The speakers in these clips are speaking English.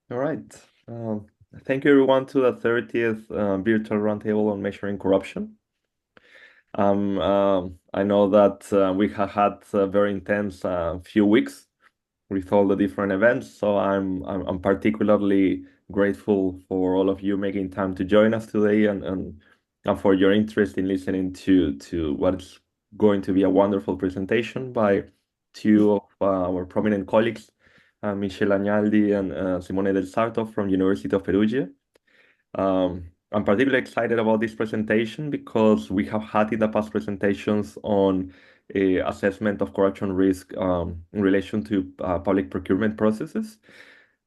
All right. Thank you everyone to the 30th virtual roundtable on measuring corruption. I know that we have had a very intense few weeks with all the different events, so I'm particularly grateful for all of you making time to join us today and for your interest in listening to what is going to be a wonderful presentation by two of our prominent colleagues, Michela Gnaldi and Simone Del Sarto from University of Perugia. I'm particularly excited about this presentation because we have had in the past presentations on assessment of corruption risk in relation to public procurement processes.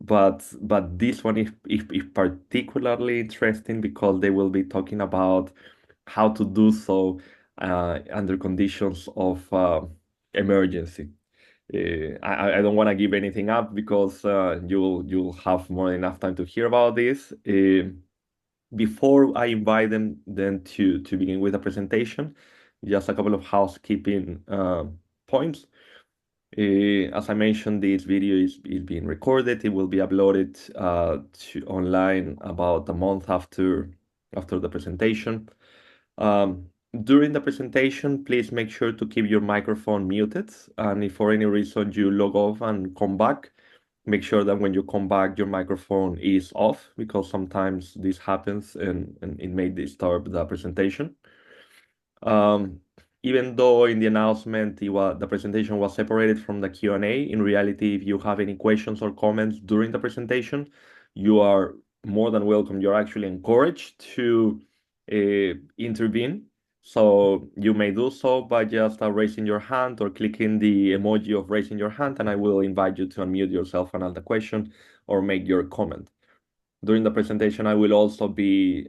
But this one is particularly interesting because they will be talking about how to do so under conditions of emergency. I don't want to give anything up because you'll have more than enough time to hear about this. Before I invite them to begin with the presentation, just a couple of housekeeping points. As I mentioned, this video is being recorded. It will be uploaded to online about a month after the presentation. During the presentation, please make sure to keep your microphone muted. And if for any reason you log off and come back, make sure that when you come back, your microphone is off because sometimes this happens and it may disturb the presentation. Even though in the announcement the presentation was separated from the Q&A, in reality, if you have any questions or comments during the presentation, you are more than welcome. You're actually encouraged to intervene. So you may do so by just raising your hand or clicking the emoji of raising your hand, and I will invite you to unmute yourself and ask the question or make your comment. During the presentation, I will also be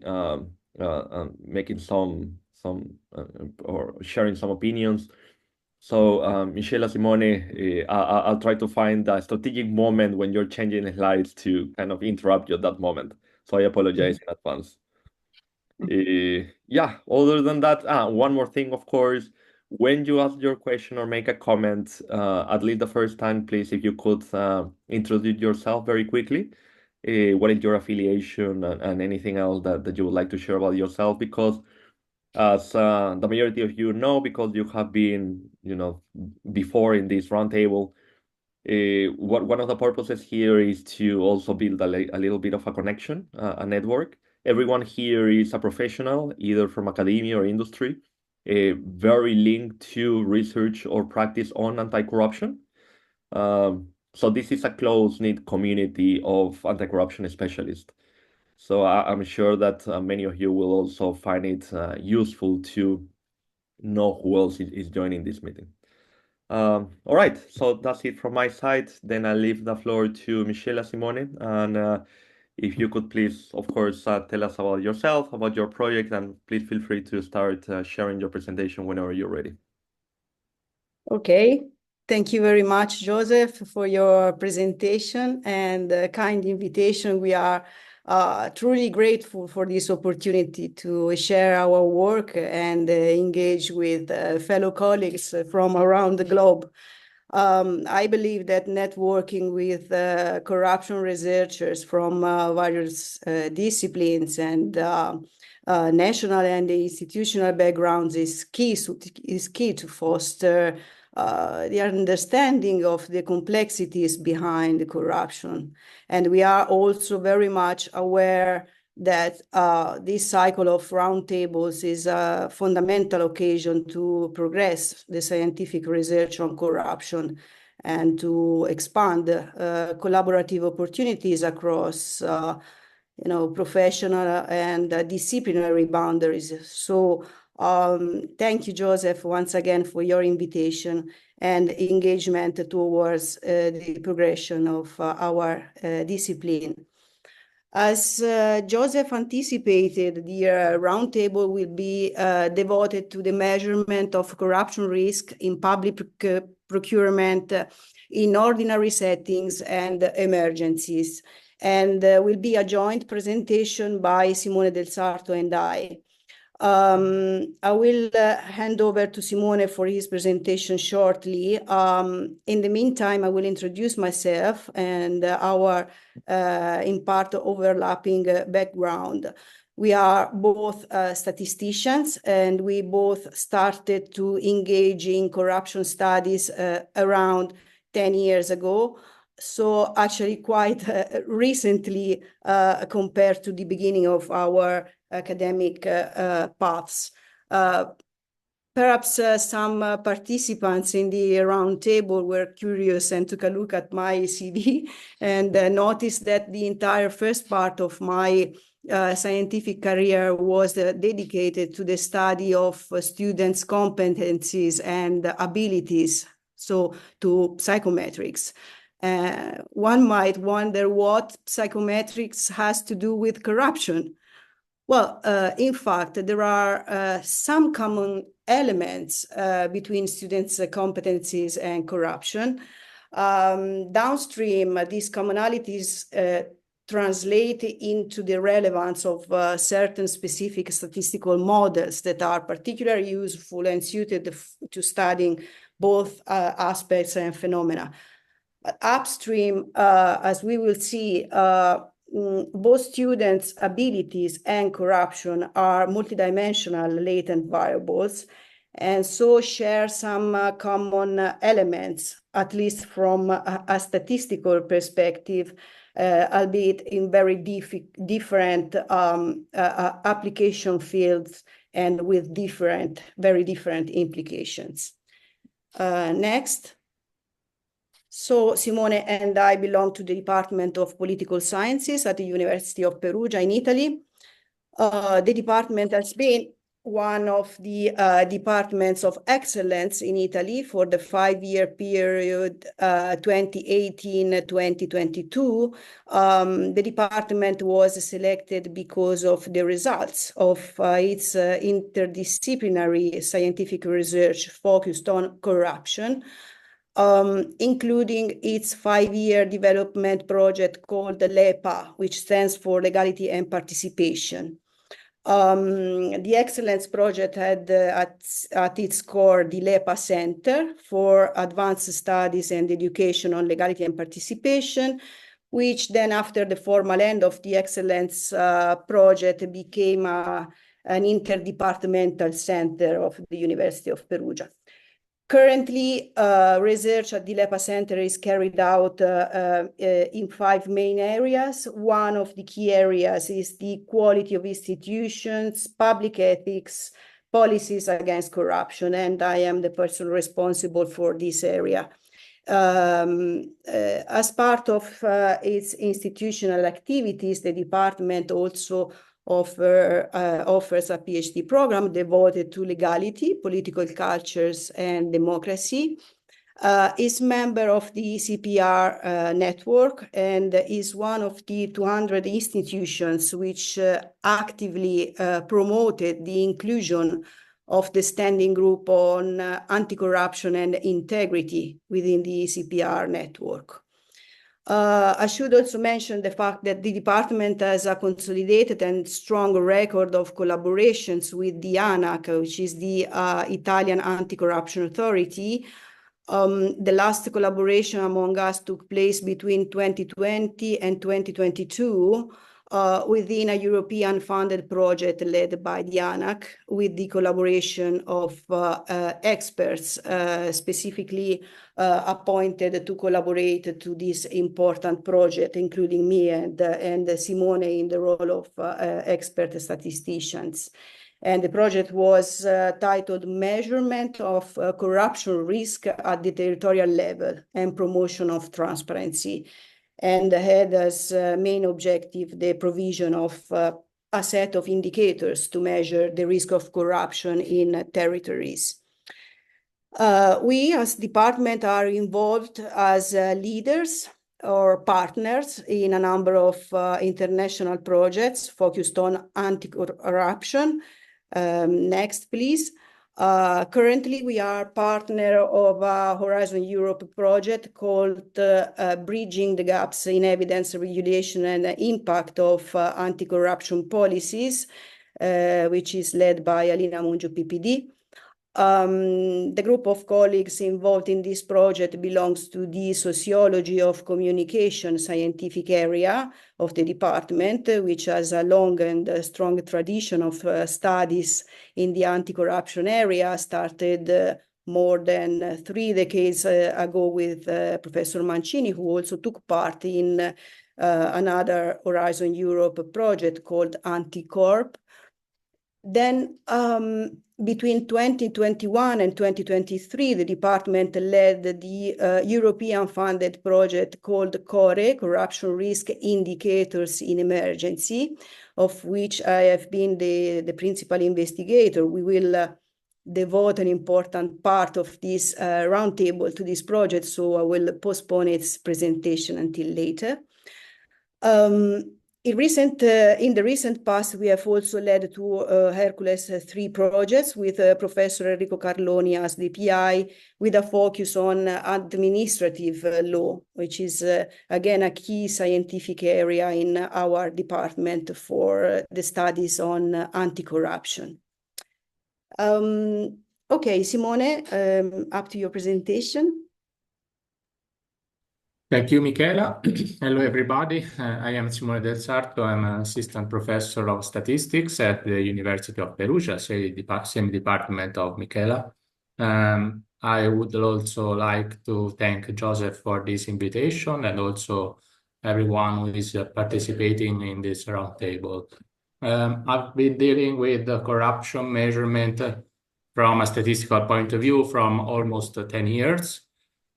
making some or sharing some opinions. So, Michela, Simone, I'll try to find a strategic moment when you're changing the slides to kind of interrupt you at that moment. So I apologize in advance. Yeah, other than that, one more thing, of course, when you ask your question or make a comment, at least the first time, please, if you could introduce yourself very quickly. What is your affiliation and anything else that you would like to share about yourself? Because as the majority of you know, because you have been, before in this roundtable, one of the purposes here is to also build a little bit of a connection, a network. Everyone here is a professional, either from academia or industry, very linked to research or practice on anti-corruption. So this is a close-knit community of anti-corruption specialists. So I'm sure that many of you will also find it useful to know who else is joining this meeting. All right, so that's it from my side. Then I'll leave the floor to Michela, Simone, and if you could please, of course, tell us about yourself, about your project, and please feel free to start sharing your presentation whenever you're ready. Okay, thank you very much, Joseph, for your presentation and the kind invitation. We are truly grateful for this opportunity to share our work and engage with fellow colleagues from around the globe. I believe that networking with corruption researchers from various disciplines and national and institutional backgrounds is key to foster the understanding of the complexities behind corruption. And we are also very much aware that this cycle of roundtables is a fundamental occasion to progress the scientific research on corruption and to expand collaborative opportunities across professional and disciplinary boundaries. So thank you, Joseph, once again for your invitation and engagement towards the progression of our discipline. As Joseph anticipated, the roundtable will be devoted to the measurement of corruption risk in public procurement in ordinary settings and emergencies, and will be a joint presentation by Simone Del Sarto and I. I will hand over to Simone for his presentation shortly. In the meantime, I will introduce myself and our, in part, overlapping background. We are both statisticians, and we both started to engage in corruption studies around 10 years ago. So actually quite recently compared to the beginning of our academic paths. Perhaps some participants in the roundtable were curious and took a look at my CV and noticed that the entire first part of my scientific career was dedicated to the study of students' competencies and abilities, so to psychometrics. One might wonder what psychometrics has to do with corruption. Well, in fact, there are some common elements between students' competencies and corruption. Downstream, these commonalities translate into the relevance of certain specific statistical models that are particularly useful and suited to studying both aspects and phenomena. But upstream, as we will see, both students' abilities and corruption are multidimensional latent variables, and so share some common elements, at least from a statistical perspective, albeit in very different application fields and with very different implications. Next. So Simone and I belong to the Department of Political Sciences at the University of Perugia in Italy. The department has been one of the departments of excellence in Italy for the 5-year period 2018-2022. The department was selected because of the results of its interdisciplinary scientific research focused on corruption, including its 5-year development project called the LEPA, which stands for Legality and Participation. The Excellence Project had at its core the LEPA Center for Advanced Studies and Education on Legality and Participation, which then after the formal end of the Excellence Project became an interdepartmental center of the University of Perugia. Currently, research at the LEPA Center is carried out in 5 main areas. One of the key areas is the quality of institutions, public ethics, policies against corruption, and I am the person responsible for this area. As part of its institutional activities, the department also offers a PhD program devoted to legality, political cultures, and democracy. Is member of the CPR network and is one of the 200 institutions which actively promoted the inclusion of the standing group on anti-corruption and integrity within the CPR network. I should also mention the fact that the department has a consolidated and strong record of collaborations with the ANAC, which is the Italian Anti-Corruption Authority. The last collaboration among us took place between 2020 and 2022 within a European-funded project led by the ANAC with the collaboration of experts specifically appointed to collaborate to this important project, including me and Simone in the role of expert statisticians. And the project was titled Measurement of Corruption Risk at the Territorial Level and Promotion of Transparency, and had as main objective the provision of a set of indicators to measure the risk of corruption in territories. We as department are involved as leaders or partners in a number of international projects focused on anti-corruption. Next, please. Currently, we are partner of a Horizon Europe project called Bridging the Gaps in Evidence Regulation and Impact of Anti-Corruption Policies. which is led by Alina Mungiu, PPD. The group of colleagues involved in this project belongs to the sociology of communication scientific area of the department, which has a long and strong tradition of studies in the anti-corruption area, started more than 3 decades ago with Professor Mancini, who also took part in another Horizon Europe project called Anticorp. Then between 2021 and 2023, the department led the European-funded project called CORE, Corruption Risk Indicators in Emergency, of which I have been the principal investigator. We will devote an important part of this roundtable to this project, so I will postpone its presentation until later. In the recent past, we have also led to Hercules 3 projects with Professor Enrico Carloni as the PI, with a focus on administrative law, which is, again, a key scientific area in our department for the studies on anti-corruption. Okay, Simone, up to your presentation. Thank you, Michela. Hello, everybody. I am Simone Del Sarto. I'm an assistant professor of statistics at the University of Perugia, same department of Michela. I would also like to thank Joseph for this invitation and also everyone who is participating in this roundtable. I've been dealing with the corruption measurement from a statistical point of view from almost 10 years.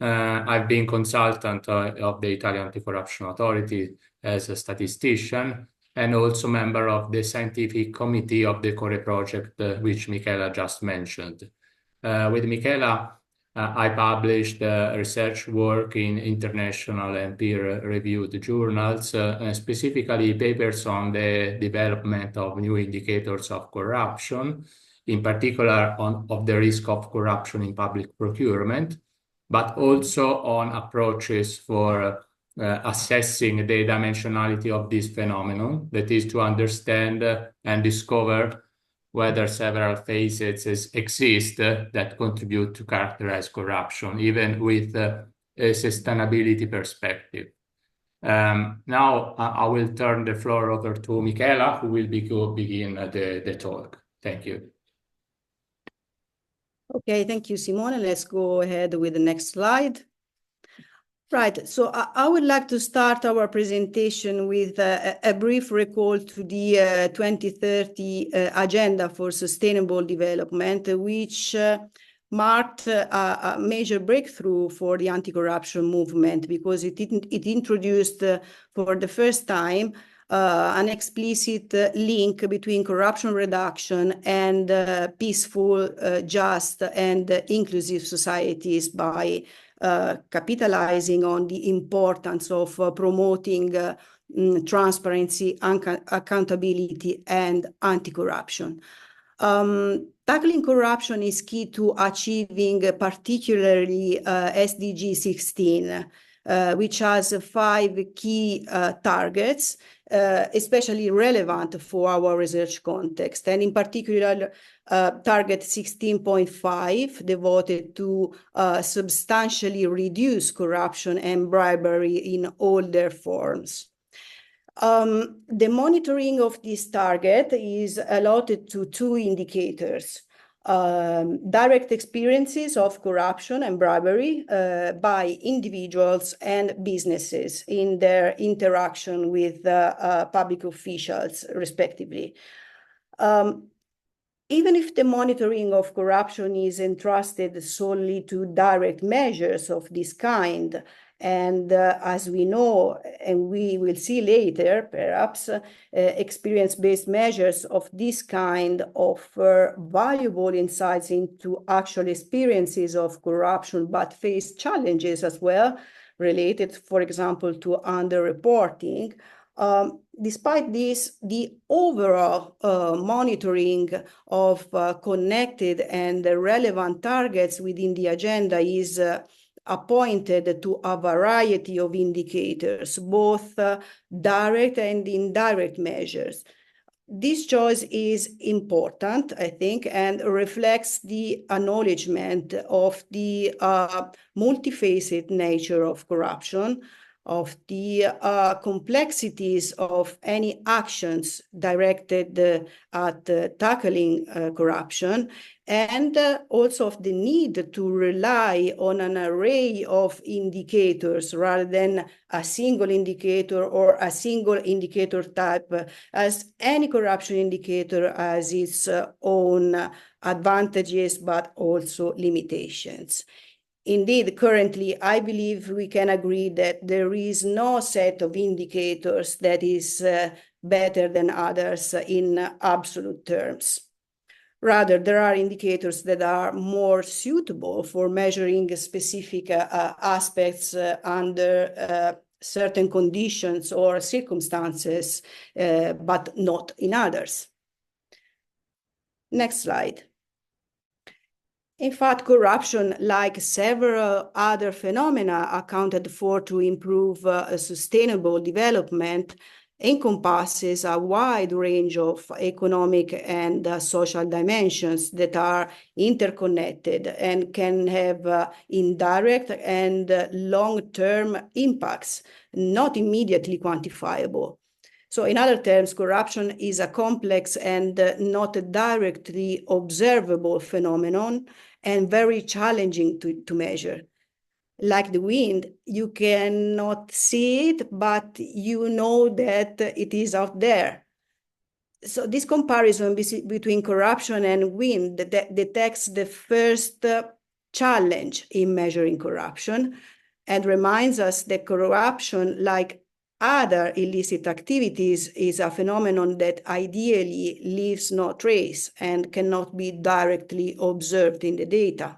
I've been consultant of the Italian Anti-Corruption Authority as a statistician and also member of the scientific committee of the CORE project, which Michela just mentioned. With Michela, I published research work in international and peer-reviewed journals, specifically papers on the development of new indicators of corruption, in particular of the risk of corruption in public procurement, but also on approaches for assessing the dimensionality of this phenomenon, that is to understand and discover whether several phases exist that contribute to characterize corruption, even with a sustainability perspective. Now I will turn the floor over to Michela, who will begin the talk. Thank you. Okay, thank you, Simone. Let's go ahead with the next slide. Right, so I would like to start our presentation with a brief recall to the 2030 Agenda for Sustainable Development, which marked a major breakthrough for the anti-corruption movement because it introduced for the first time an explicit link between corruption reduction and peaceful, just, and inclusive societies by capitalizing on the importance of promoting transparency, accountability, and anti-corruption. Tackling corruption is key to achieving particularly SDG 16, which has 5 key targets, especially relevant for our research context, and in particular, target 16.5 devoted to substantially reduce corruption and bribery in all their forms. The monitoring of this target is allotted to 2 indicators. Direct experiences of corruption and bribery by individuals and businesses in their interaction with public officials, respectively. Even if the monitoring of corruption is entrusted solely to direct measures of this kind, and as we know, and we will see later, perhaps, experience-based measures of this kind offer valuable insights into actual experiences of corruption, but face challenges as well, related, for example, to underreporting. Despite this, the overall monitoring of connected and relevant targets within the agenda is appointed to a variety of indicators, both direct and indirect measures. This choice is important, I think, and reflects the acknowledgement of the multifaceted nature of corruption, of the complexities of any actions directed at tackling corruption, and also of the need to rely on an array of indicators rather than a single indicator or a single indicator type, as any corruption indicator has its own advantages but also limitations. Indeed, currently, I believe we can agree that there is no set of indicators that is better than others in absolute terms. Rather, there are indicators that are more suitable for measuring specific aspects under certain conditions or circumstances, but not in others. Next slide. In fact, corruption, like several other phenomena accounted for to improve sustainable development, encompasses a wide range of economic and social dimensions that are interconnected and can have indirect and long-term impacts, not immediately quantifiable. So in other terms, corruption is a complex and not a directly observable phenomenon and very challenging to measure. Like the wind, you cannot see it, but you know that it is out there. So this comparison between corruption and wind detects the first challenge in measuring corruption and reminds us that corruption, like other illicit activities, is a phenomenon that ideally leaves no trace and cannot be directly observed in the data.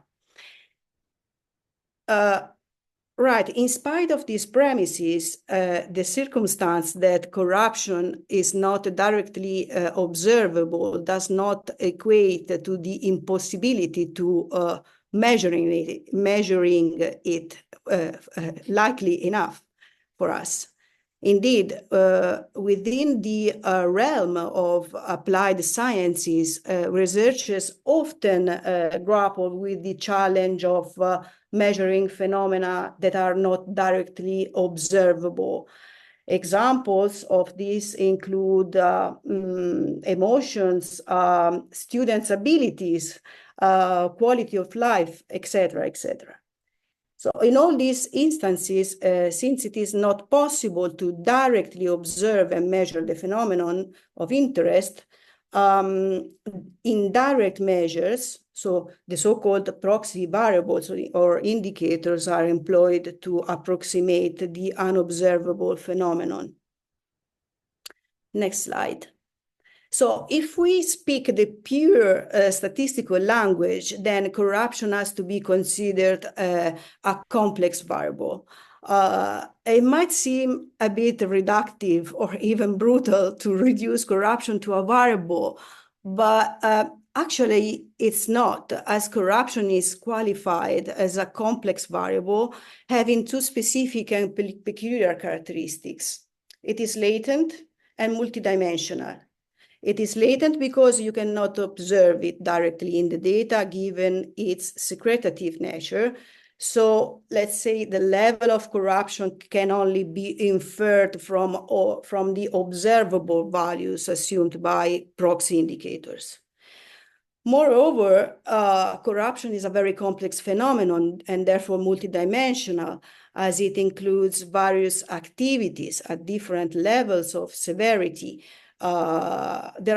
Right, in spite of these premises, the circumstance that corruption is not directly observable does not equate to the impossibility to measuring it likely enough for us. Indeed, within the realm of applied sciences, researchers often grapple with the challenge of measuring phenomena that are not directly observable. Examples of this include emotions, students' abilities, quality of life, etc., etc. So in all these instances, since it is not possible to directly observe and measure the phenomenon of interest, indirect measures, so the so-called proxy variables or indicators, are employed to approximate the unobservable phenomenon. Next slide. So if we speak the pure statistical language, then corruption has to be considered a complex variable. It might seem a bit reductive or even brutal to reduce corruption to a variable, but actually it's not, as corruption is qualified as a complex variable having two specific and peculiar characteristics. It is latent and multidimensional. It is latent because you cannot observe it directly in the data given its secretative nature. So let's say the level of corruption can only be inferred from the observable values assumed by proxy indicators. Moreover, corruption is a very complex phenomenon and therefore multidimensional, as it includes various activities at different levels of severity. There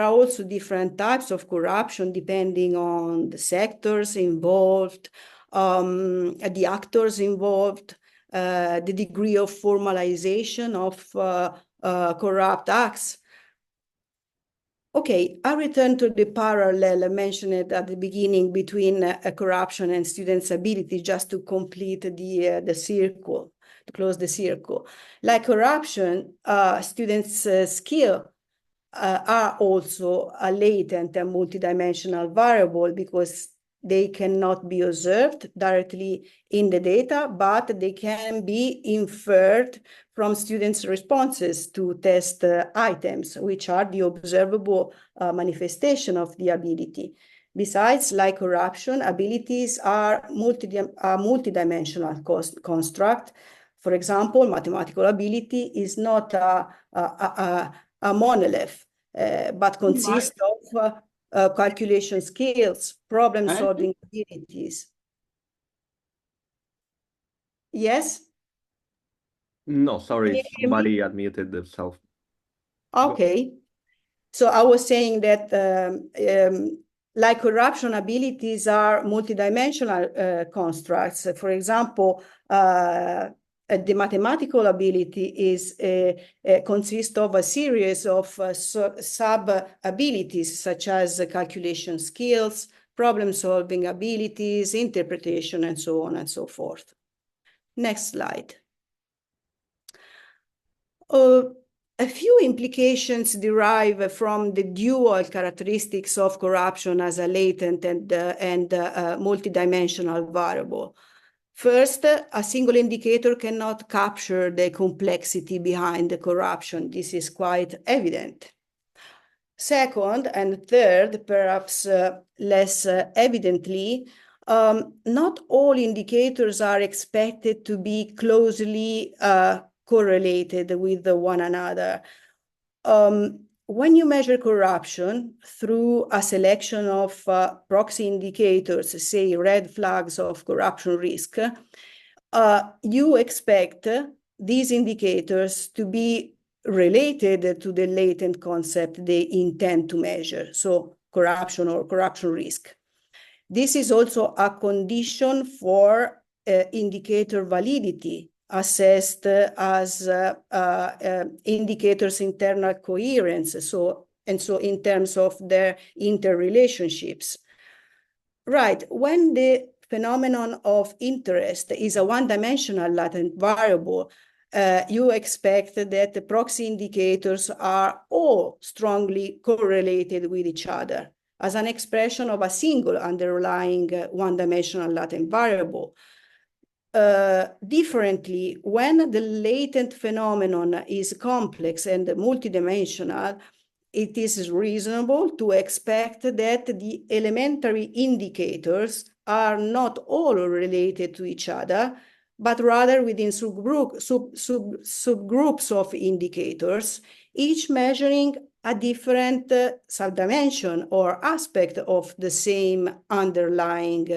are also different types of corruption depending on the sectors involved, the actors involved, the degree of formalization of corrupt acts. Okay, I return to the parallel I mentioned at the beginning between corruption and students' ability, just to complete the circle, to close the circle. Like corruption, students' skill are also a latent and multidimensional variable because they cannot be observed directly in the data, but they can be inferred from students' responses to test items, which are the observable manifestation of the ability. Besides, like corruption, abilities are multidimensional construct. For example, mathematical ability is not a monolith, but consists of calculation skills, problem-solving abilities. Yes? No, sorry, somebody unmuted themselves. Okay. So I was saying that like corruption, abilities are multidimensional constructs. For example, the mathematical ability is consists of a series of sub-abilities, such as calculation skills, problem-solving abilities, interpretation, and so on and so forth. Next slide. A few implications derive from the dual characteristics of corruption as a latent and multidimensional variable. First, a single indicator cannot capture the complexity behind the corruption. This is quite evident. Second, and third, perhaps less evidently, not all indicators are expected to be closely correlated with one another. When you measure corruption through a selection of proxy indicators, say red flags of corruption risk, you expect these indicators to be related to the latent concept they intend to measure, so corruption or corruption risk. This is also a condition for indicator validity, assessed as indicators' internal coherence, so in terms of their interrelationships. Right, when the phenomenon of interest is a one-dimensional latent variable, you expect that the proxy indicators are all strongly correlated with each other as an expression of a single underlying one-dimensional latent variable. Differently, when the latent phenomenon is complex and multidimensional, it is reasonable to expect that the elementary indicators are not all related to each other, but rather within subgroups of indicators, each measuring a different subdimension or aspect of the same underlying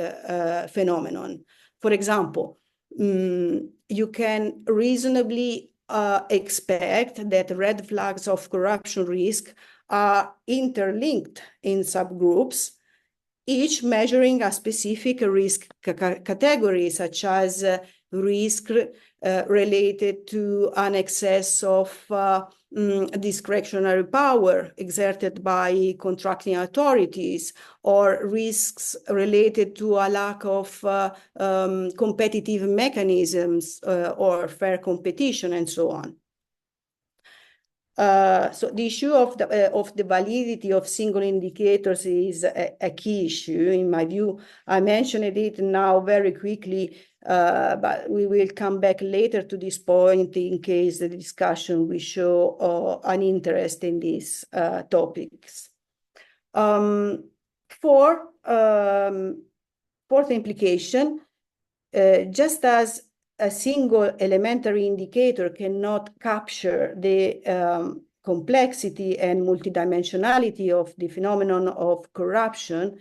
phenomenon. For example, you can reasonably expect that red flags of corruption risk are interlinked in subgroups, each measuring a specific risk category, such as risk related to an excess of discretionary power exerted by contracting authorities, or risks related to a lack of competitive mechanisms or fair competition, and so on. So the issue of the validity of single indicators is a key issue, in my view. I mentioned it now very quickly, but we will come back later to this point in case the discussion will show an interest in these topics. Fourth implication, just as a single elementary indicator cannot capture the complexity and multidimensionality of the phenomenon of corruption,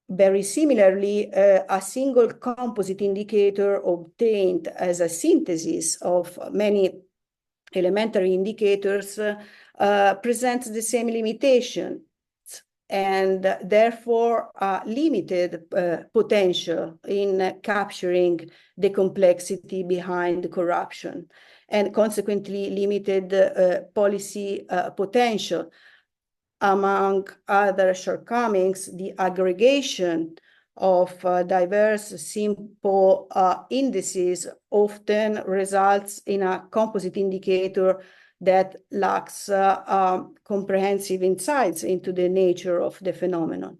very similarly, a single composite indicator obtained as a synthesis of many elementary indicators presents the same limitation, and therefore limited potential in capturing the complexity behind corruption, and consequently limited policy potential. Among other shortcomings, the aggregation of diverse simple indices often results in a composite indicator that lacks comprehensive insights into the nature of the phenomenon.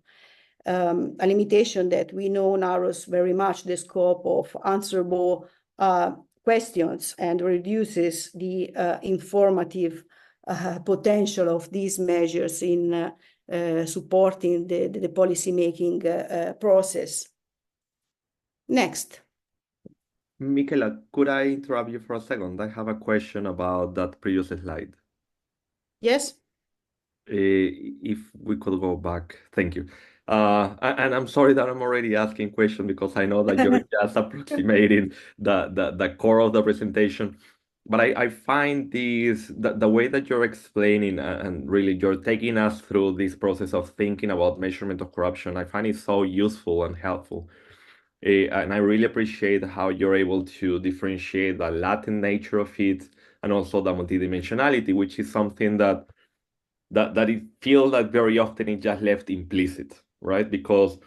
a limitation that we know narrows very much the scope of answerable questions and reduces the informative potential of these measures in supporting the policy-making process. Next. Michela, could I interrupt you for a second? I have a question about that previous slide. Yes? If we could go back. Thank you. And I'm sorry that I'm already asking questions because I know that you're just approximating the core of the presentation. But I find the way that you're explaining and really you're taking us through this process of thinking about measurement of corruption, I find it so useful and helpful. And I really appreciate how you're able to differentiate the latent nature of it and also the multidimensionality, which is something that it feels that very often it's just left implicit, right? Because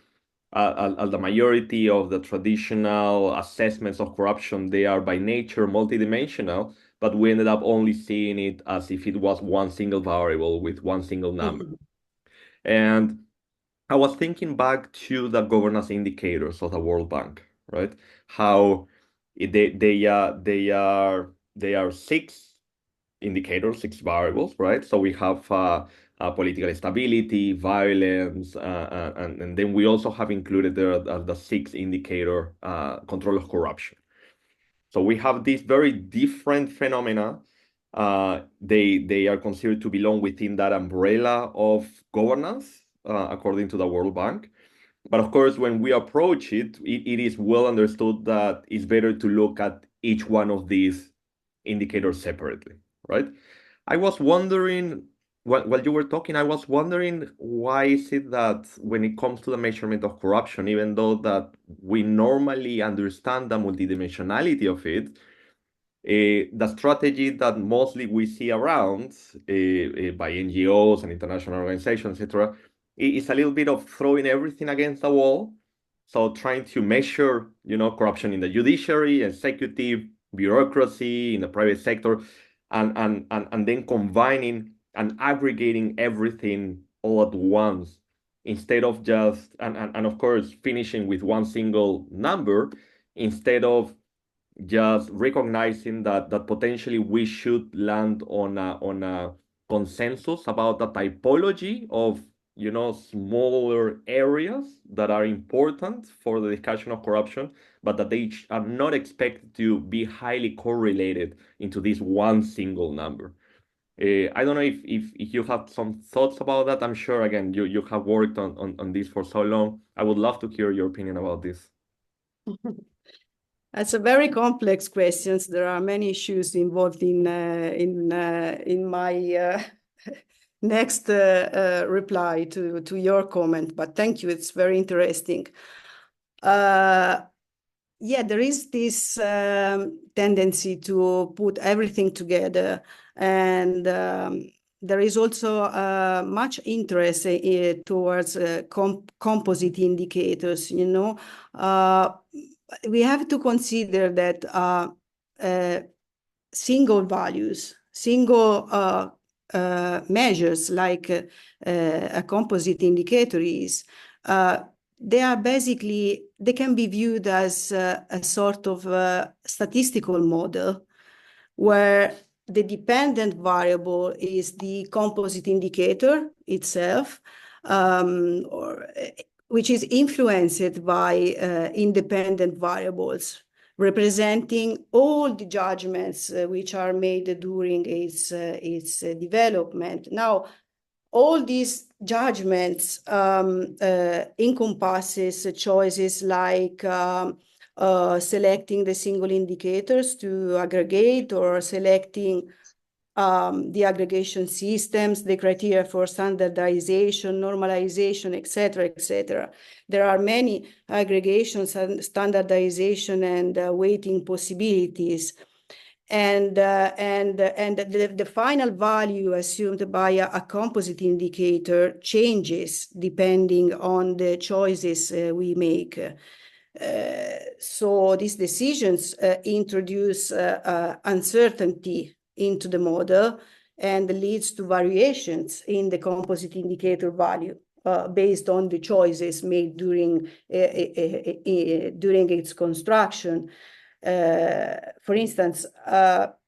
the majority of the traditional assessments of corruption, they are by nature multidimensional, but we ended up only seeing it as if it was one single variable with one single number. And I was thinking back to the governance indicators of the World Bank, right? How they are six indicators, six variables, right? So we have political stability, violence, and then we also have included there the six indicator control of corruption. So we have these very different phenomena. They are considered to belong within that umbrella of governance, according to the World Bank. But of course, when we approach it, it is well understood that it's better to look at each one of these indicators separately, right? I was wondering, while you were talking, I was wondering why is it that when it comes to the measurement of corruption, even though that we normally understand the multidimensionality of it, the strategy that mostly we see around by NGOs and international organizations, etc., is a little bit of throwing everything against the wall. So trying to measure, corruption in the judiciary, executive, bureaucracy, in the private sector, and then combining and aggregating everything all at once instead of just and of course finishing with one single number instead of just recognizing that potentially we should land on a consensus about the typology of smaller areas that are important for the discussion of corruption, but that they are not expected to be highly correlated into this one single number. I don't know if you have some thoughts about that. I'm sure, again, you have worked on this for so long. I would love to hear your opinion about this. That's a very complex question. There are many issues involved in my next reply to your comment, but thank you. It's very interesting. Yeah, there is this tendency to put everything together, and there is also much interest towards composite indicators. We have to consider that single values, single measures like a composite indicator is, they can be viewed as a sort of statistical model where the dependent variable is the composite indicator itself, which is influenced by independent variables representing all the judgments which are made during its development. Now, all these judgments encompasses choices like selecting the single indicators to aggregate or selecting the aggregation systems, the criteria for standardization, normalization, etc., etc. There are many aggregations and standardization and weighting possibilities. And the final value assumed by a composite indicator changes depending on the choices we make. So these decisions introduce uncertainty into the model and leads to variations in the composite indicator value. based on the choices made during its construction. For instance,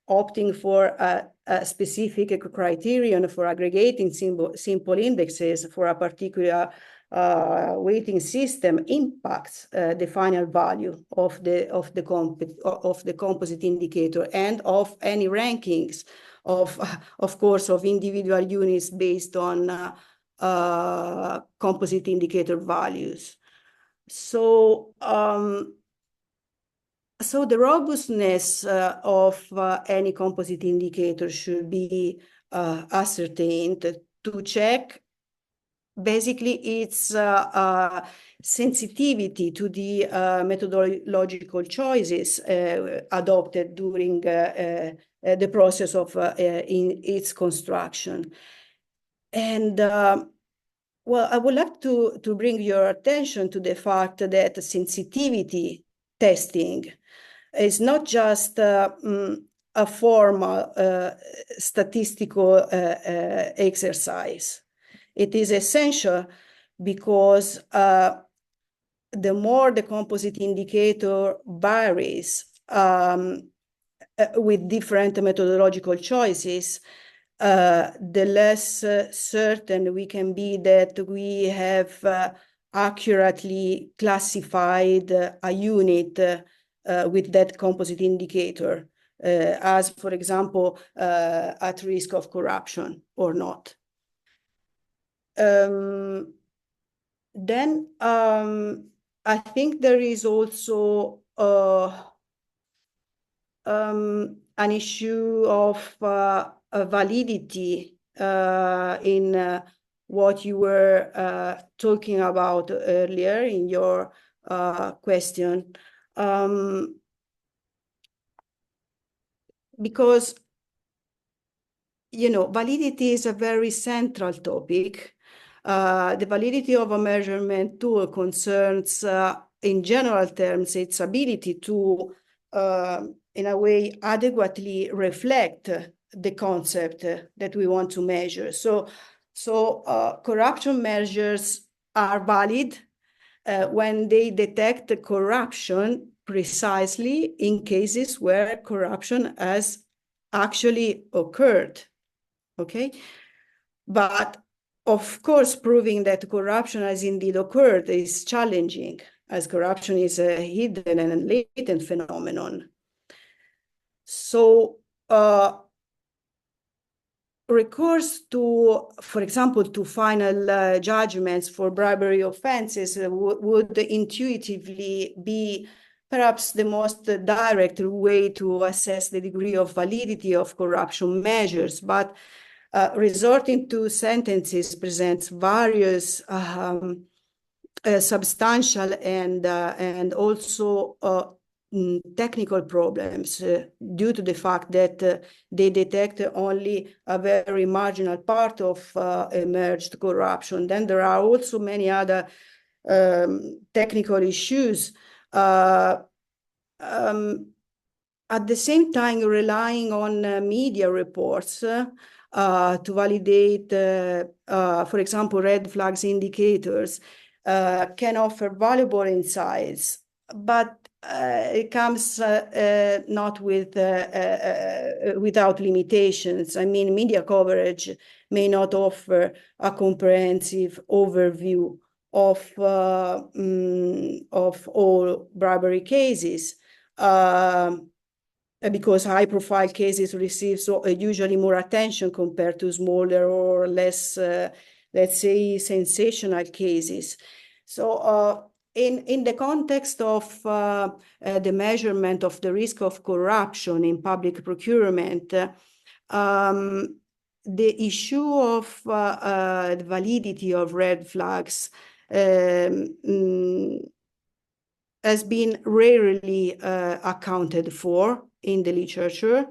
opting for a specific criterion for aggregating simple indexes for a particular weighting system impacts the final value of the composite indicator and of any rankings of course of individual units based on composite indicator values. So the robustness of any composite indicator should be ascertained to check basically its sensitivity to the methodological choices adopted during the process of in its construction. And well, I would like to bring your attention to the fact that sensitivity testing is not just a formal statistical exercise. It is essential because the more the composite indicator varies with different methodological choices, the less certain we can be that we have accurately classified a unit with that composite indicator as, for example, at risk of corruption or not. Then I think there is also an issue of validity in what you were talking about earlier in your question. Because, you know, validity is a very central topic. The validity of a measurement tool concerns, in general terms, its ability to, in a way, adequately reflect the concept that we want to measure. So corruption measures are valid when they detect corruption precisely in cases where corruption has actually occurred, okay? But of course, proving that corruption has indeed occurred is challenging, as corruption is a hidden and latent phenomenon. So recourse to, for example, to final judgments for bribery offenses would intuitively be perhaps the most direct way to assess the degree of validity of corruption measures, but resorting to sentences presents various substantial and also technical problems due to the fact that they detect only a very marginal part of emerged corruption. Then there are also many other technical issues. At the same time, relying on media reports to validate, for example, red flags indicators can offer valuable insights, but it comes not with without limitations. I mean, media coverage may not offer a comprehensive overview of all bribery cases, because high-profile cases receive usually more attention compared to smaller or less, let's say, sensational cases. So in the context of the measurement of the risk of corruption in public procurement, the issue of the validity of red flags has been rarely accounted for in the literature.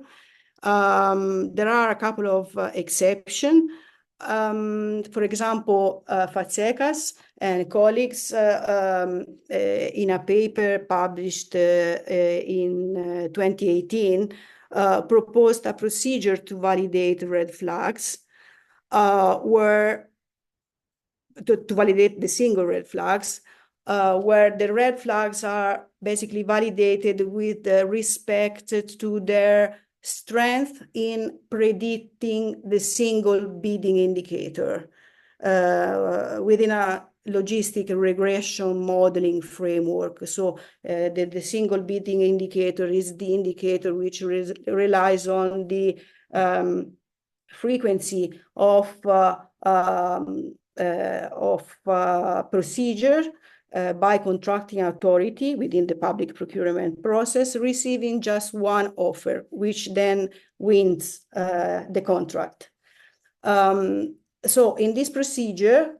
There are a couple of exceptions. For example, Fatsekas and colleagues in a paper published in 2018 proposed a procedure to validate red flags where to validate the single red flags, where the red flags are basically validated with respect to their strength in predicting the single bidding indicator within a logistic regression modeling framework. So the single bidding indicator is the indicator which relies on the frequency of procedure by contracting authority within the public procurement process, receiving just one offer, which then wins the contract. So in this procedure,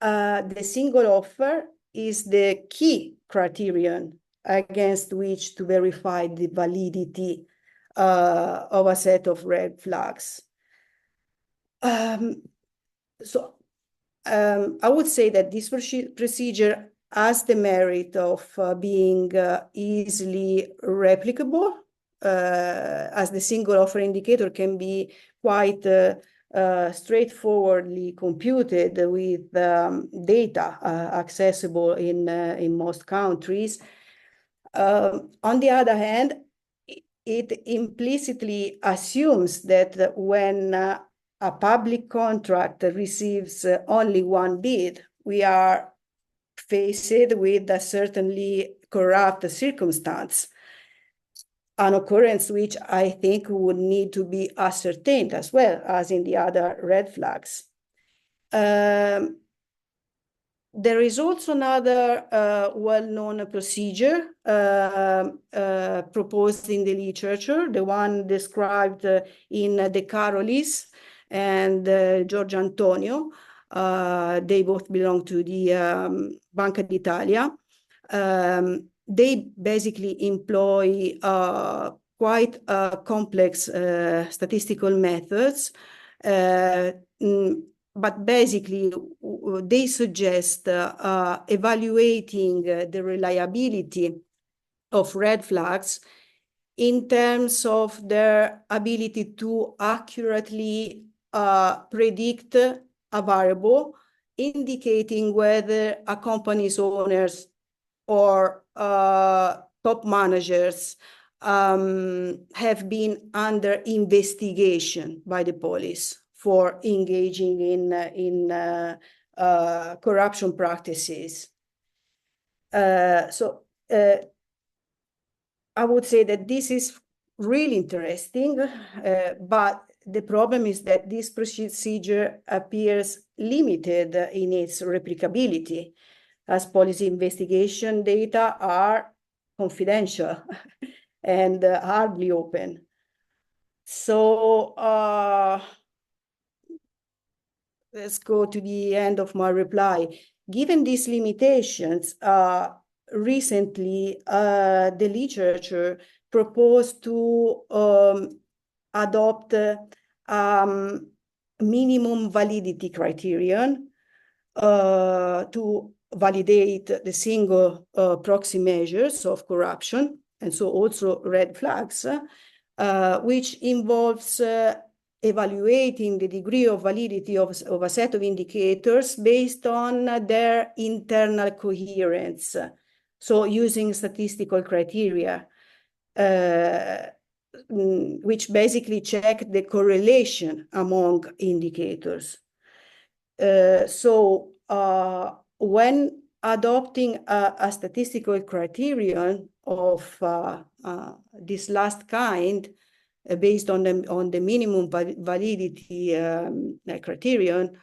the single offer is the key criterion against which to verify the validity of a set of red flags. I would say that this procedure has the merit of being easily replicable, as the single offer indicator can be quite straightforwardly computed with data accessible in most countries. On the other hand, it implicitly assumes that when a public contract receives only one bid, we are faced with a certainly corrupt circumstance, an occurrence which I think would need to be ascertained as well as in the other red flags. There is also another well-known procedure proposed in the literature, the one described in De Carolis and Giorgio Antonio. They both belong to the Banca d'Italia. They basically employ quite complex statistical methods, but basically they suggest evaluating the reliability of red flags in terms of their ability to accurately predict a variable, indicating whether a company's owners or top managers have been under investigation by the police for engaging in corruption practices. I would say that this is really interesting, but the problem is that this procedure appears limited in its replicability, as policy investigation data are confidential and hardly open. So let's go to the end of my reply. Given these limitations, recently the literature proposed to adopt minimum validity criterion to validate the single proxy measures of corruption, and so also red flags, which involves evaluating the degree of validity of a set of indicators based on their internal coherence. So using statistical criteria, which basically check the correlation among indicators. When adopting a statistical criterion of this last kind, based on the minimum validity criterion,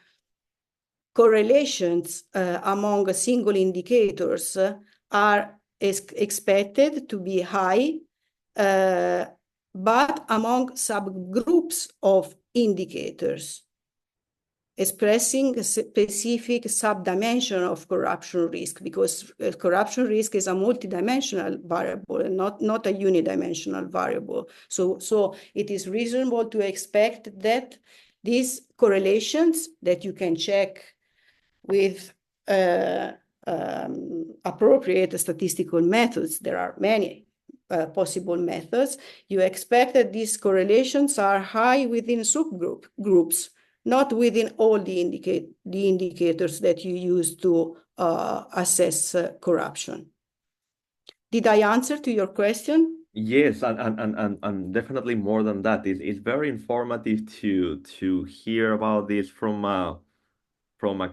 correlations among single indicators are expected to be high, but among subgroups of indicators, expressing a specific subdimension of corruption risk, because corruption risk is a multidimensional variable and not a unidimensional variable. So it is reasonable to expect that these correlations that you can check with appropriate statistical methods, there are many possible methods, you expect that these correlations are high within subgroups, not within all the indicators that you use to assess corruption. Did I answer to your question? Yes, and definitely more than that. It's very informative to hear about this from a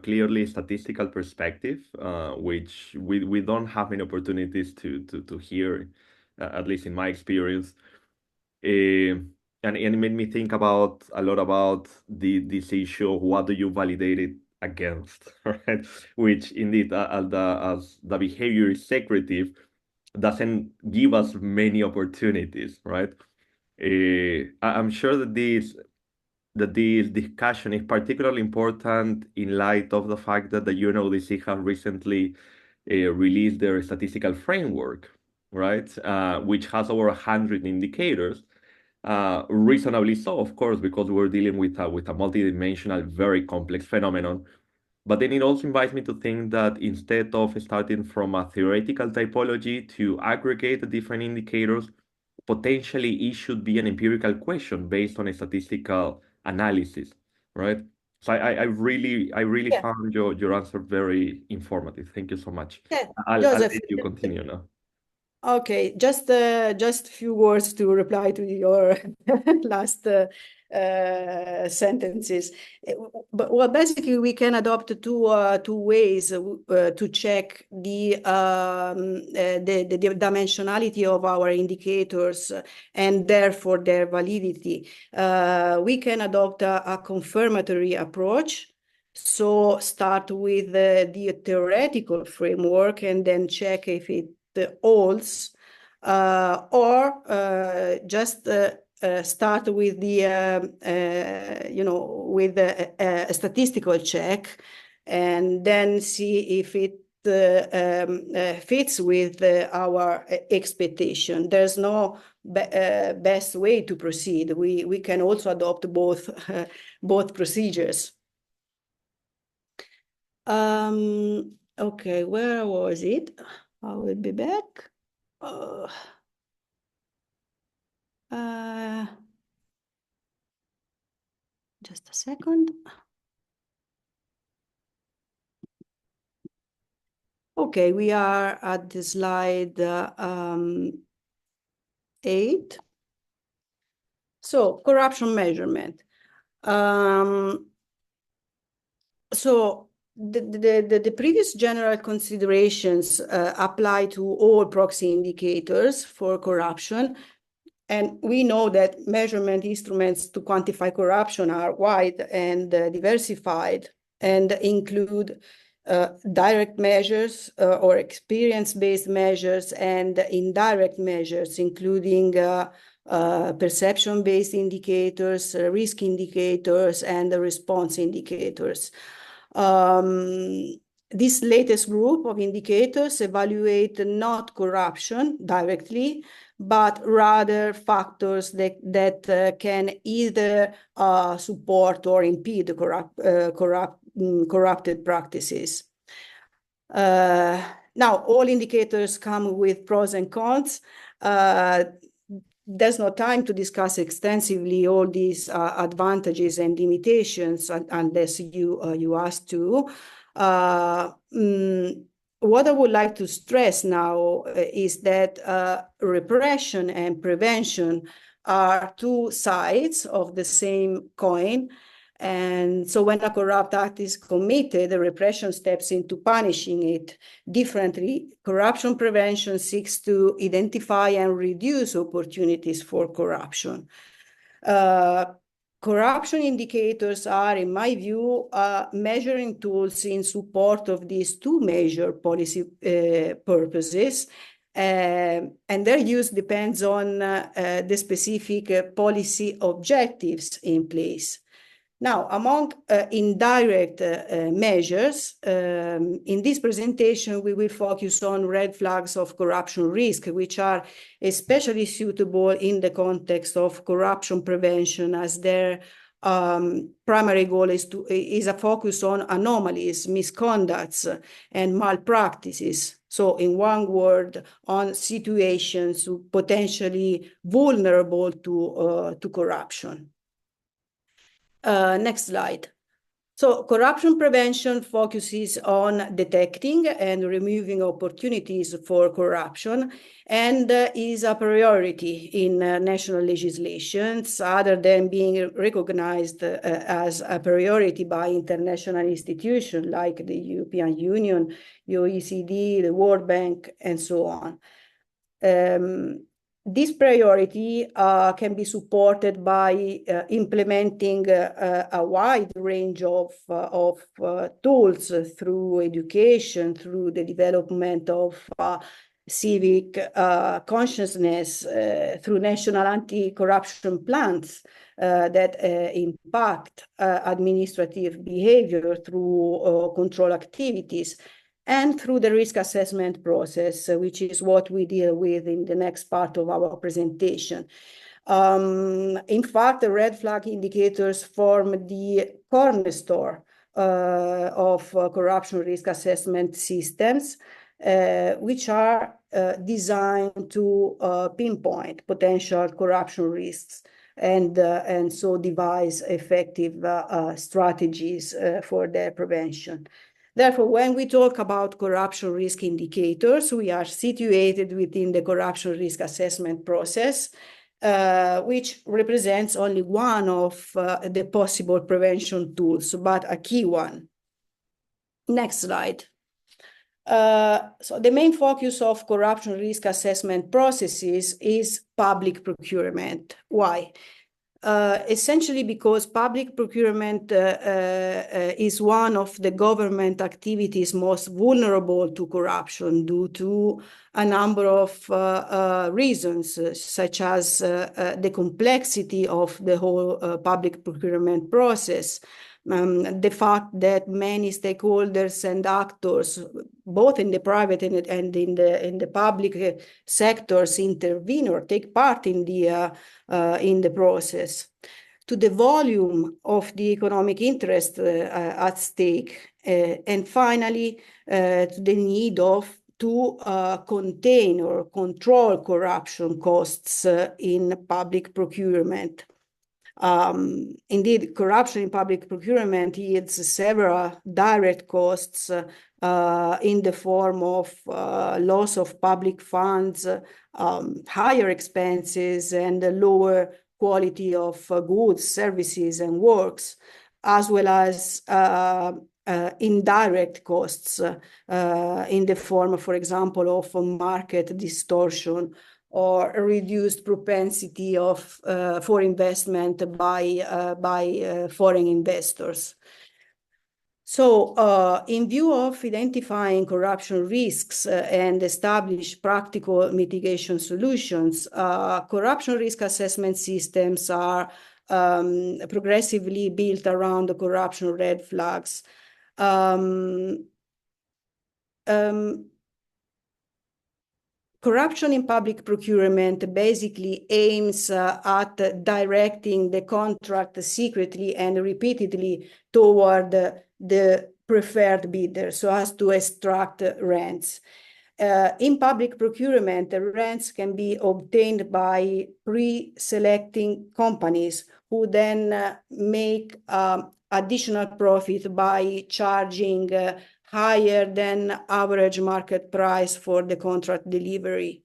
clearly statistical perspective, which we don't have many opportunities to hear, at least in my experience. And it made me think about a lot about this issue of what do you validate it against, right? Which indeed, as the behavior is secretive, doesn't give us many opportunities, right? I'm sure that this discussion is particularly important in light of the fact that the UNODC have recently released their statistical framework, right? Which has over 100 indicators. Reasonably so, of course, because we're dealing with a multidimensional, very complex phenomenon. But then it also invites me to think that instead of starting from a theoretical typology to aggregate the different indicators, potentially it should be an empirical question based on a statistical analysis, right? So I really Yeah. found your answer very informative. Thank you so much. Yeah, I'll Joseph. let you continue now. Okay, just a few words to reply to your last sentences. But well, basically, we can adopt two ways to check the dimensionality of our indicators and therefore their validity. We can adopt a confirmatory approach. So start with the theoretical framework and then check if it holds, or just start with the with a statistical check, and then see if it fits with our expectation. There's no best way to proceed. We can also adopt both both procedures. Okay, where was it? I will be back. Just a second. Okay, we are at the slide 8. So corruption measurement. So the previous general considerations apply to all proxy indicators for corruption. And we know that measurement instruments to quantify corruption are wide and diversified and include direct measures or experience-based measures and indirect measures, including perception-based indicators, risk indicators, and response indicators. This latest group of indicators evaluate not corruption directly, but rather factors that can either support or impede corrupted practices. Now, all indicators come with pros and cons. There's no time to discuss extensively all these advantages and limitations unless you ask to. What I would like to stress now is that repression and prevention are two sides of the same coin. And so when a corrupt act is committed, the repression steps into punishing it differently. Corruption prevention seeks to identify and reduce opportunities for corruption. Corruption indicators are, in my view, measuring tools in support of these two major policy purposes. And their use depends on the specific policy objectives in place. Now, among indirect measures, in this presentation, we will focus on red flags of corruption risk, which are especially suitable in the context of corruption prevention, as their primary goal is a focus on anomalies, misconducts, and malpractices. So in one word, on situations potentially vulnerable to corruption. Next slide. So corruption prevention focuses on detecting and removing opportunities for corruption and is a priority in national legislations, other than being recognized as a priority by international institutions like the European Union, the OECD, the World Bank, and so on. This priority can be supported by implementing a wide range of tools through education, through the development of civic consciousness, through national anti-corruption plans that impact administrative behavior through control activities, and through the risk assessment process, which is what we deal with in the next part of our presentation. In fact, the red flag indicators form the cornerstone of corruption risk assessment systems, which are designed to pinpoint potential corruption risks and so devise effective strategies for their prevention. Therefore, when we talk about corruption risk indicators, we are situated within the corruption risk assessment process, which represents only one of the possible prevention tools, but a key one. Next slide. So the main focus of corruption risk assessment processes is public procurement. Why? Essentially because public procurement is one of the government activities most vulnerable to corruption due to a number of reasons, such as the complexity of the whole public procurement process, the fact that many stakeholders and actors, both in the private and in the public sectors, intervene or take part in the process, to the volume of the economic interest at stake, and finally to the need to contain or control corruption costs in public procurement. Indeed, corruption in public procurement yields several direct costs in the form of loss of public funds, higher expenses, and lower quality of goods, services, and works, as well as indirect costs in the form, for example, of market distortion or a reduced propensity for investment by foreign investors. So in view of identifying corruption risks and establish practical mitigation solutions, corruption risk assessment systems are progressively built around the corruption red flags. Corruption in public procurement basically aims at directing the contract secretly and repeatedly toward the preferred bidder so as to extract rents. In public procurement, the rents can be obtained by pre-selecting companies who then make additional profit by charging higher than average market price for the contract delivery.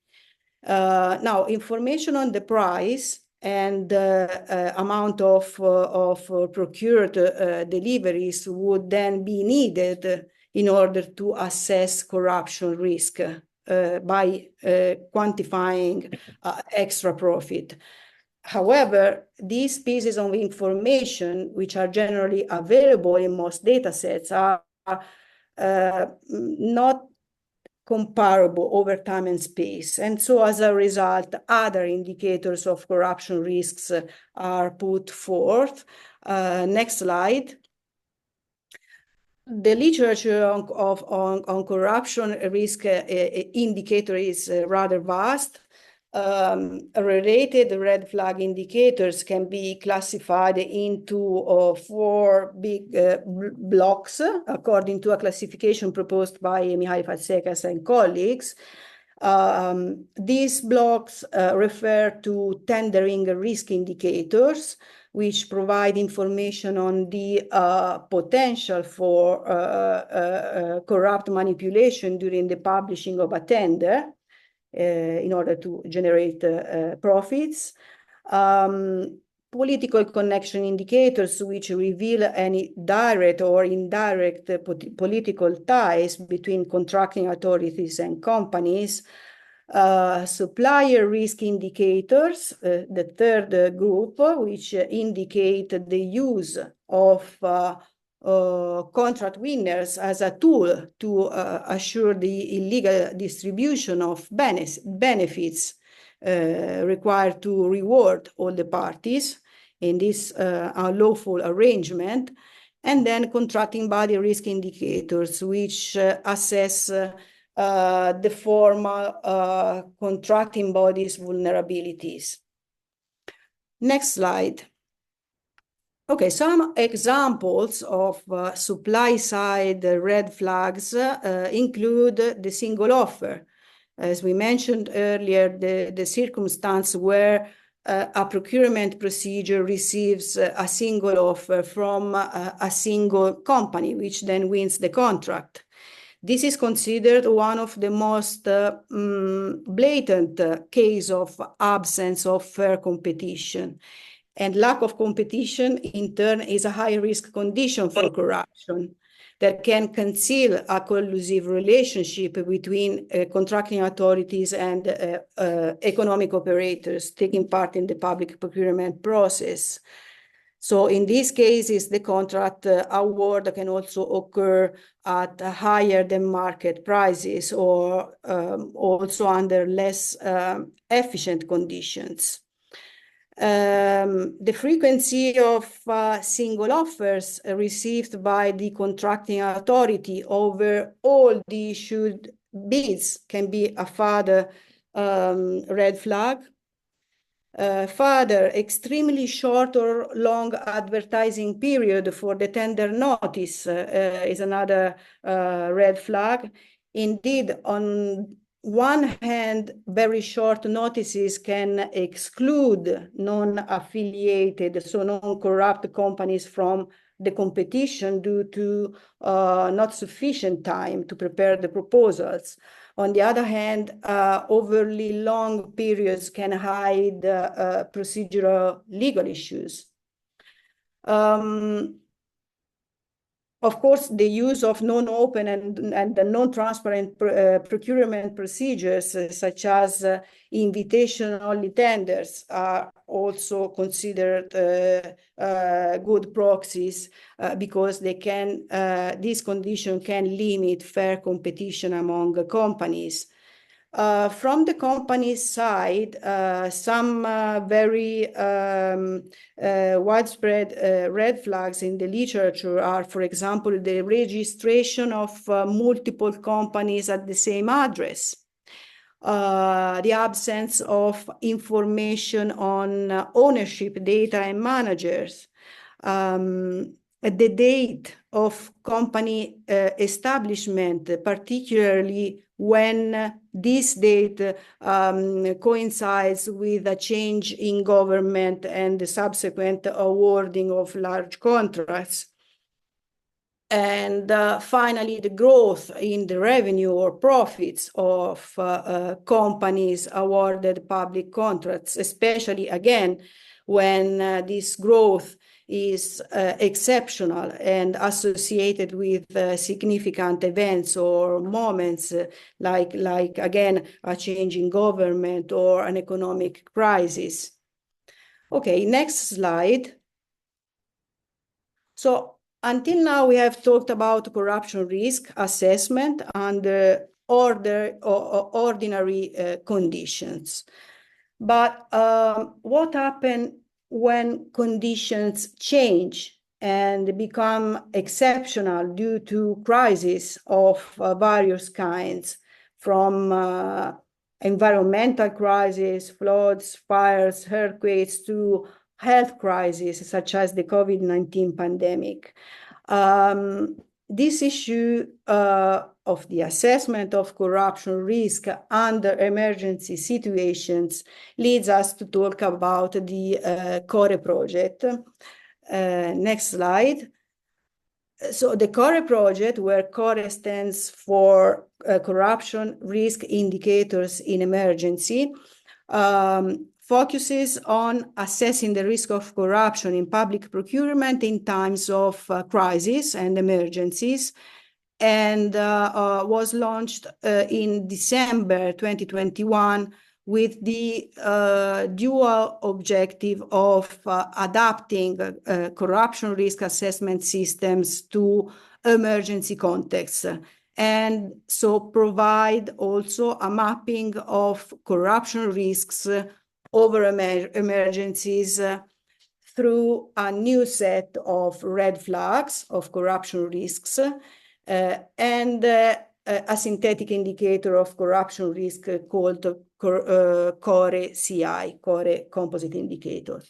Now, information on the price and the amount of procured deliveries would then be needed in order to assess corruption risk by quantifying extra profit. However, these pieces of information, which are generally available in most data sets, are not comparable over time and space. And so as a result, other indicators of corruption risks are put forth. Next slide. The literature on corruption risk indicator is rather vast. Related red flag indicators can be classified into 4 big blocks, according to a classification proposed by Mihaly Fatsekas and colleagues. These blocks refer to tendering risk indicators, which provide information on the potential for corrupt manipulation during the publishing of a tender in order to generate profits. Political connection indicators, which reveal any direct or indirect political ties between contracting authorities and companies. Supplier risk indicators, the third group, which indicate the use of contract winners as a tool to assure the illegal distribution of benefits required to reward all the parties in this unlawful arrangement. And then contracting body risk indicators, which assess the formal contracting body's vulnerabilities. Next slide. Okay, some examples of supply-side red flags include the single offer. As we mentioned earlier, the circumstance where a procurement procedure receives a single offer from a single company, which then wins the contract. This is considered one of the most blatant case of absence of fair competition. And lack of competition, in turn, is a high-risk condition for corruption that can conceal a collusive relationship between contracting authorities and economic operators taking part in the public procurement process. So in these cases, the contract award can also occur at higher than market prices or also under less efficient conditions. The frequency of single offers received by the contracting authority over all the issued bids can be a further red flag. Further, extremely short or long advertising period for the tender notice is another red flag. Indeed, on one hand, very short notices can exclude non-affiliated, so non-corrupt companies from the competition due to not sufficient time to prepare the proposals. On the other hand, overly long periods can hide procedural legal issues. Of course, the use of non-open and non-transparent procurement procedures, such as invitation-only tenders, are also considered good proxies because they can, this condition can limit fair competition among companies. From the company's side, some very widespread red flags in the literature are, for example, the registration of multiple companies at the same address, the absence of information on ownership data and managers, the date of company establishment, particularly when this date coincides with a change in government and the subsequent awarding of large contracts. And finally, the growth in the revenue or profits of companies awarded public contracts, especially again, when this growth is exceptional and associated with significant events or moments like again, a change in government or an economic crisis. Okay, next slide. So until now, we have talked about corruption risk assessment under ordinary conditions. But what happens when conditions change and become exceptional due to crises of various kinds, from environmental crises, floods, fires, earthquakes, to health crises such as the COVID-19 pandemic? this issue of the assessment of corruption risk under emergency situations leads us to talk about the CORE project. Next slide. So the CORE project, where CORE stands for Corruption Risk Indicators in Emergency, focuses on assessing the risk of corruption in public procurement in times of crisis and emergencies, and was launched in December 2021 with the dual objective of adapting corruption risk assessment systems to emergency contexts, and so provide also a mapping of corruption risks over emergencies through a new set of red flags of corruption risks and a synthetic indicator of corruption risk called CORE CI, CORE Composite Indicator.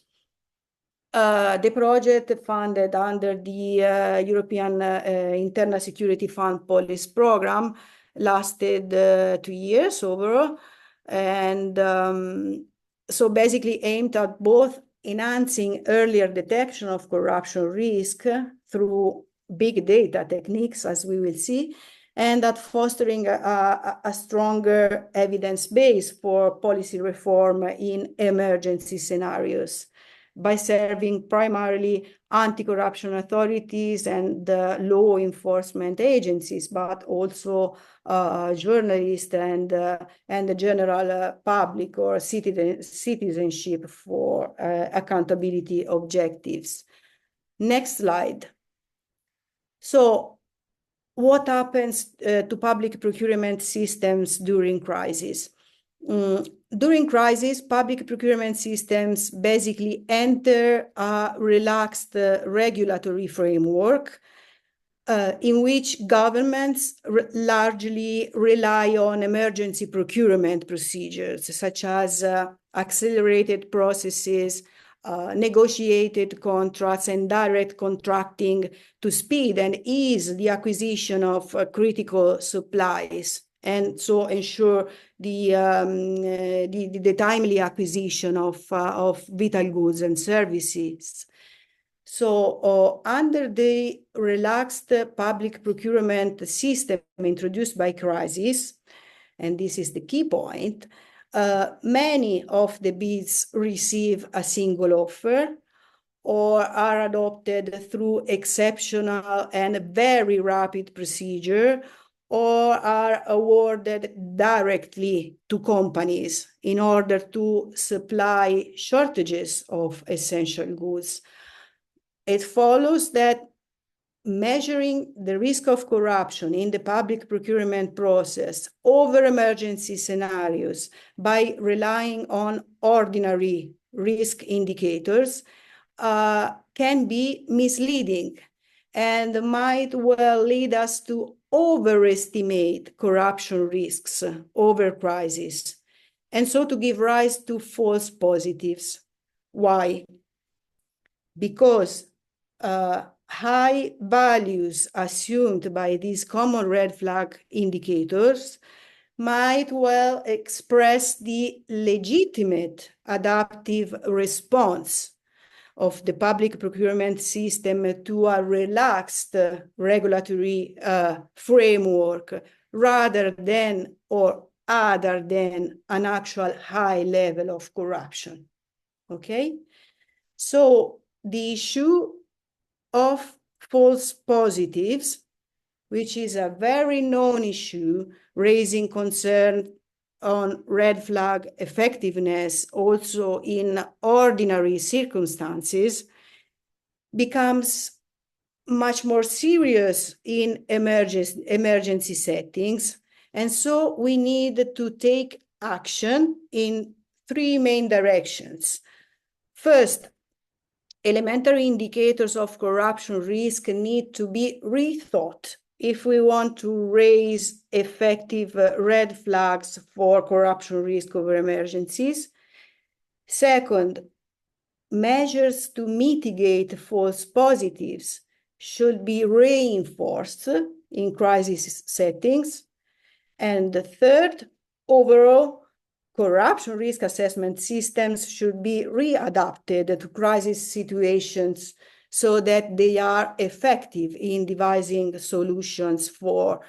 The project funded under the European Internal Security Fund Policy Program lasted 2 years overall, and so basically aimed at both enhancing earlier detection of corruption risk through big data techniques, as we will see, and at fostering a stronger evidence base for policy reform in emergency scenarios by serving primarily anti-corruption authorities and law enforcement agencies, but also journalists and the general public or citizenship for accountability objectives. Next slide. So what happens to public procurement systems during crisis? During crisis, public procurement systems basically enter a relaxed regulatory framework in which governments largely rely on emergency procurement procedures, such as accelerated processes, negotiated contracts, and direct contracting to speed and ease the acquisition of critical supplies, and so ensure the timely acquisition of vital goods and services. So under the relaxed public procurement system introduced by crisis, and this is the key point, many of the bids receive a single offer or are adopted through exceptional and very rapid procedure, or are awarded directly to companies in order to supply shortages of essential goods. It follows that measuring the risk of corruption in the public procurement process over emergency scenarios by relying on ordinary risk indicators can be misleading and might well lead us to overestimate corruption risks over crisis, and so to give rise to false positives. Why? Because high values assumed by these common red flag indicators might well express the legitimate adaptive response of the public procurement system to a relaxed regulatory framework rather than or other than an actual high level of corruption. Okay? So the issue of false positives, which is a very known issue, raising concern on red flag effectiveness also in ordinary circumstances, becomes much more serious in emergency settings. And so we need to take action in 3 main directions. First, elementary indicators of corruption risk need to be rethought if we want to raise effective red flags for corruption risk over emergencies. Second, measures to mitigate false positives should be reinforced in crisis settings. And the third, overall, corruption risk assessment systems should be readapted to crisis situations so that they are effective in devising solutions for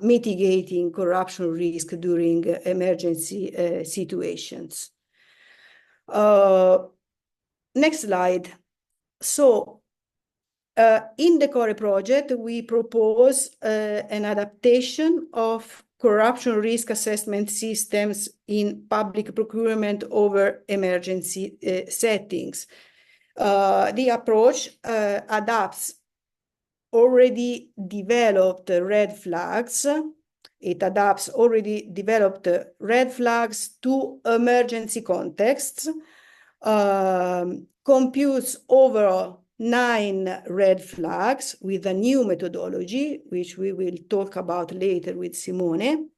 mitigating corruption risk during emergency situations. Next slide. So, in the CORE project, we propose an adaptation of corruption risk assessment systems in public procurement over emergency settings. The approach adapts already developed red flags. It adapts already developed red flags to emergency contexts, computes overall 9 red flags with a new methodology, which we will talk about later with Simone,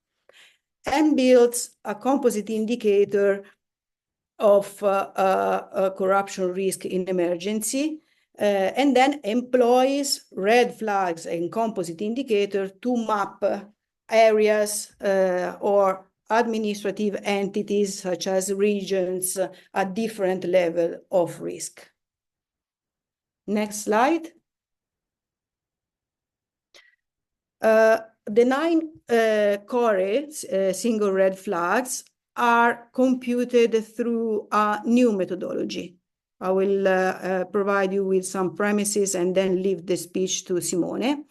and builds a composite indicator of corruption risk in emergency, and then employs red flags and composite indicator to map areas or administrative entities such as regions at different level of risk. Next slide. The 9 CORE single red flags are computed through a new methodology. I will provide you with some premises and then leave the speech to Simone.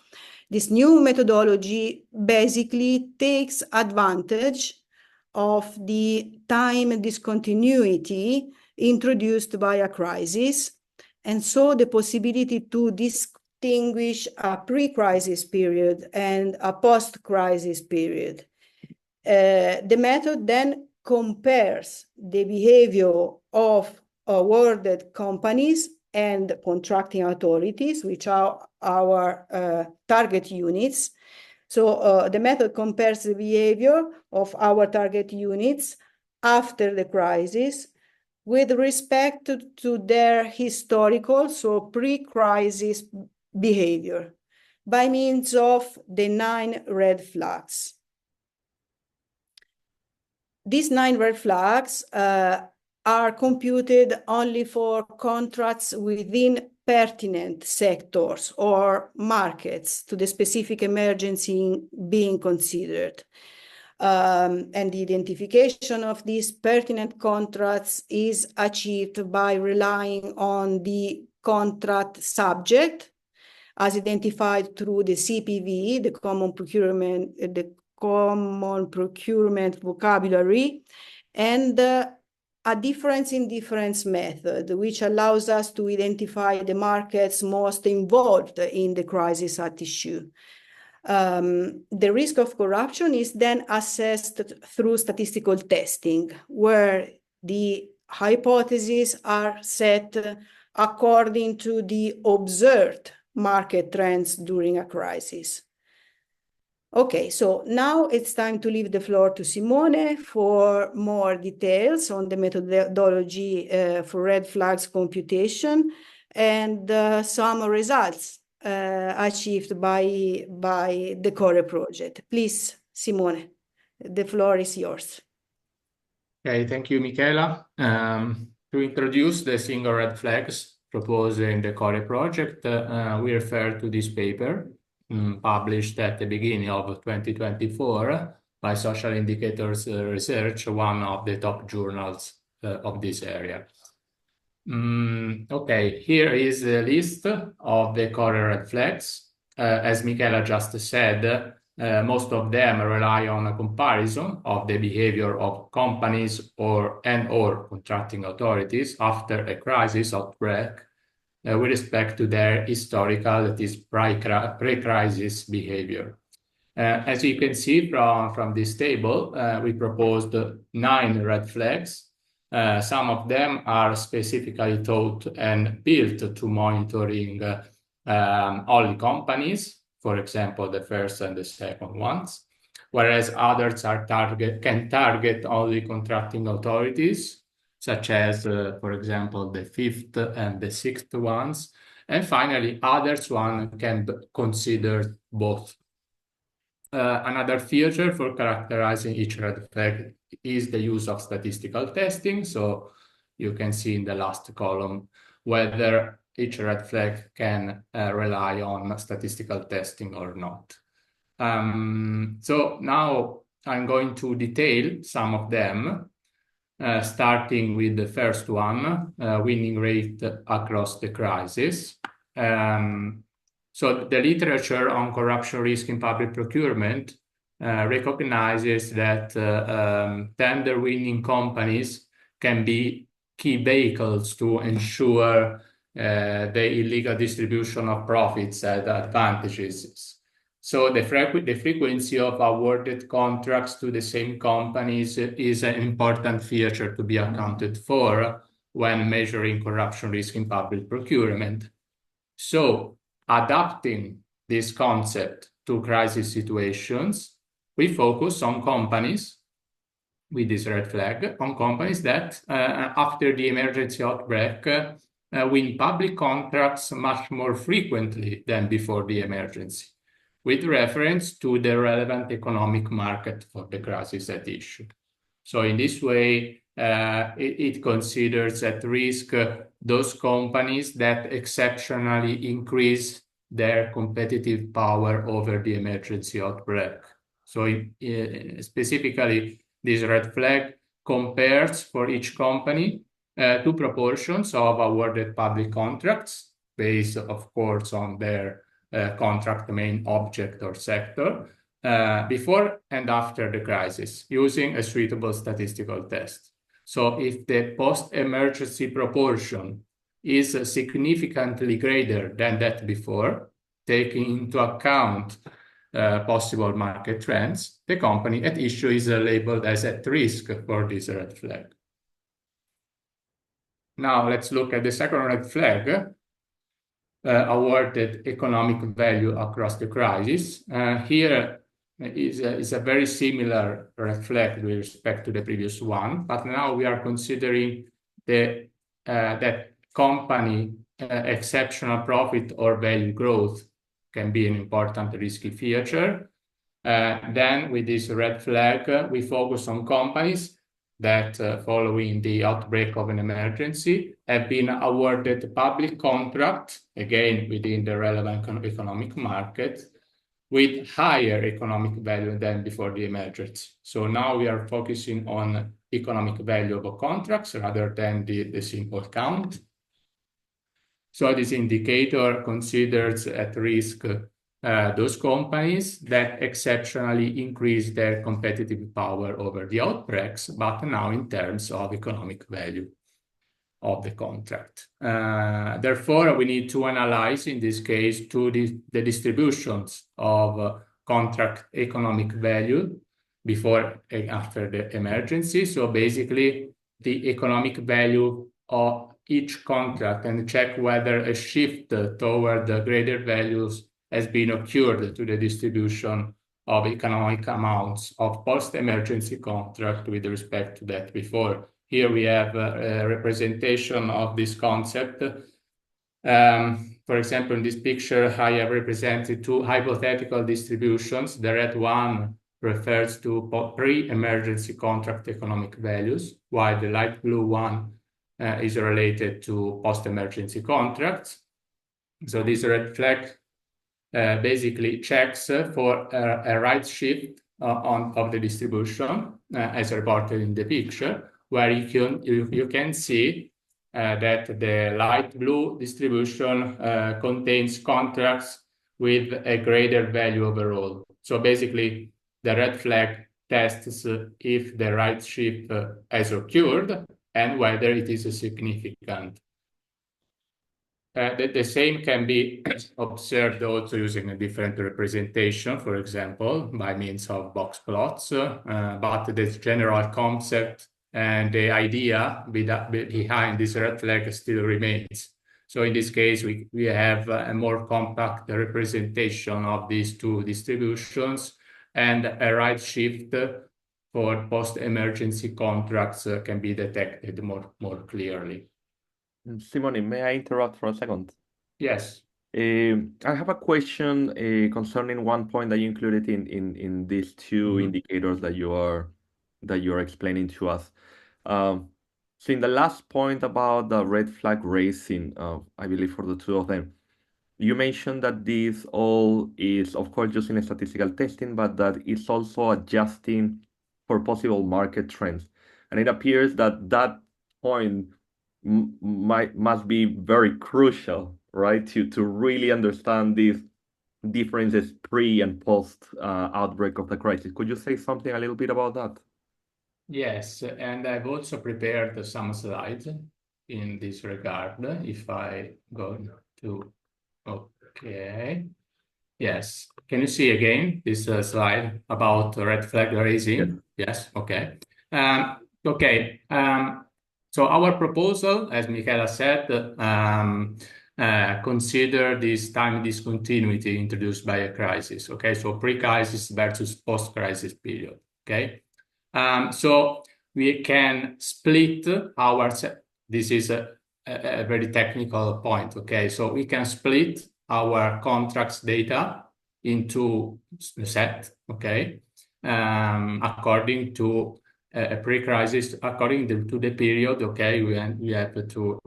This new methodology basically takes advantage of the time discontinuity introduced by a crisis, and so the possibility to distinguish a pre-crisis period and a post-crisis period. The method then compares the behavior of awarded companies and contracting authorities, which are our target units. So the method compares the behavior of our target units after the crisis with respect to their historical, so pre-crisis behavior, by means of the 9 red flags. These 9 red flags are computed only for contracts within pertinent sectors or markets to the specific emergency being considered. And the identification of these pertinent contracts is achieved by relying on the contract subject as identified through the CPV, the Common Procurement Vocabulary, and a difference in difference method, which allows us to identify the markets most involved in the crisis at issue. The risk of corruption is then assessed through statistical testing, where the hypotheses are set according to the observed market trends during a crisis. Okay, so now it's time to leave the floor to Simone for more details on the methodology for red flags computation and some results achieved by the CORE project. Please, Simone, the floor is yours. Okay, thank you, Michela. To introduce the single red flags proposed in the CORE project, we refer to this paper published at the beginning of 2024 by Social Indicators Research, one of the top journals of this area. Okay, here is the list of the CORE red flags. As Michela just said, most of them rely on a comparison of the behavior of companies or contracting authorities after a crisis outbreak with respect to their historical, that is, pre-crisis behavior. As you can see from this table, we proposed 9 red flags. Some of them are specifically thought and built to monitoring only companies, for example, the first and the second ones, whereas others can target only contracting authorities, such as, for example, the 5th and the 6th ones, And finally, others one can consider both. Another feature for characterizing each red flag is the use of statistical testing. So you can see in the last column whether each red flag can rely on statistical testing or not. So now I'm going to detail some of them, starting with the first one, winning rate across the crisis. So the literature on corruption risk in public procurement recognizes that tender-winning companies can be key vehicles to ensure the illegal distribution of profits and advantages. So the frequency of awarded contracts to the same companies is an important feature to be accounted for when measuring corruption risk in public procurement. So adapting this concept to crisis situations, we focus on companies with this red flag, on companies that after the emergency outbreak win public contracts much more frequently than before the emergency, with reference to the relevant economic market for the crisis at issue. So in this way, it considers at risk those companies that exceptionally increase their competitive power over the emergency outbreak. So specifically, this red flag compares for each company two proportions of awarded public contracts based, of course, on their contract main object or sector, before and after the crisis, using a suitable statistical test. So if the post-emergency proportion is significantly greater than that before, taking into account possible market trends, the company at issue is labeled as at risk for this red flag. Now let's look at the second red flag, awarded economic value across the crisis. Here is a very similar red flag with respect to the previous one, but now we are considering that company exceptional profit or value growth can be an important risky feature. Then with this red flag, we focus on companies that following the outbreak of an emergency have been awarded public contract, again within the relevant economic market, with higher economic value than before the emergency. So now we are focusing on economic value of contracts rather than the simple count. So this indicator considers at risk those companies that exceptionally increase their competitive power over the outbreaks, but now in terms of economic value of the contract. Therefore, we need to analyze, in this case, the distributions of contract economic value before and after the emergency. So basically, the economic value of each contract and check whether a shift toward the greater values has been occurred to the distribution of economic amounts of post-emergency contract with respect to that before. Here we have a representation of this concept. For example, in this picture, I have represented two hypothetical distributions. The red one refers to pre-emergency contract economic values, while the light blue one is related to post-emergency contracts. So this red flag basically checks for a right shift of the distribution as reported in the picture, where you can see that the light blue distribution contains contracts with a greater value overall. So basically, the red flag tests if the right shift has occurred and whether it is significant. The same can be observed also using a different representation, for example, by means of box plots, but the general concept and the idea behind this red flag still remains. So in this case, we have a more compact representation of these two distributions, and a right shift for post-emergency contracts can be detected more clearly. Simone, may I interrupt for a second? Yes. I have a question concerning one point that you included in these two indicators that you're explaining to us. So in the last point about the red flag raising, I believe for the two of them, you mentioned that this all is, of course, using statistical testing, but that it's also adjusting for possible market trends. And it appears that that point must be very crucial, right? To really understand these differences pre and post outbreak of the crisis. Could you say something a little bit about that? Yes, and I've also prepared some slides in this regard. If I go to, okay. Yes. Can you see again this slide about red flag raising? Yes. Okay. Okay. So our proposal, as Michela said, consider this time discontinuity introduced by a crisis. Okay. So pre-crisis versus post-crisis period. Okay. So we can split our, this is a very technical point. Okay. So we can split our contracts data into a set, okay, according to a pre-crisis, according to the period, okay, we have to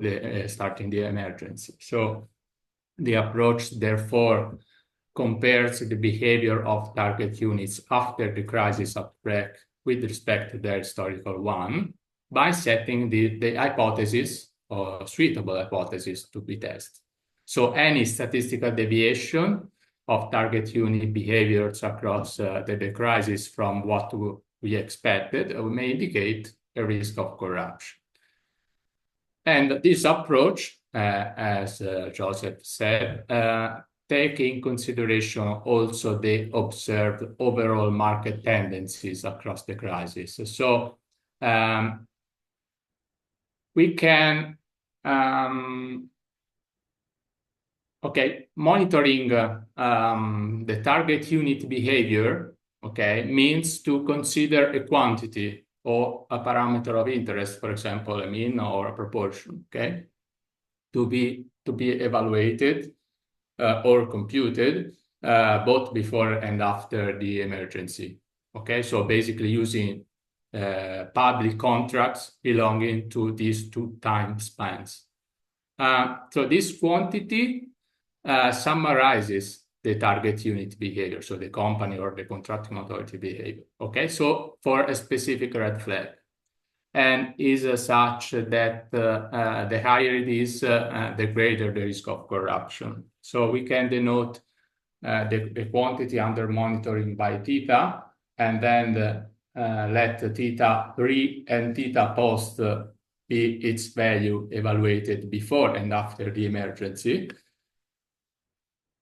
starting the emergency. So the approach, therefore, compares the behavior of target units after the crisis outbreak with respect to their historical one by setting the hypothesis or suitable hypothesis to be tested. So any statistical deviation of target unit behaviors across the crisis from what we expected may indicate a risk of corruption. And this approach, as Joseph said, take in consideration also the observed overall market tendencies across the crisis. So we can, okay, monitoring the target unit behavior, okay, means to consider a quantity or a parameter of interest, for example, a mean or a proportion, okay, to be evaluated or computed both before and after the emergency. Okay, so basically using public contracts belonging to these two time spans. So this quantity summarizes the target unit behavior, so the company or the contracting authority behavior. Okay, so for a specific red flag, and is such that the higher it is, the greater the risk of corruption. So we can denote the quantity under monitoring by theta, and then let theta pre and theta post be its value evaluated before and after the emergency.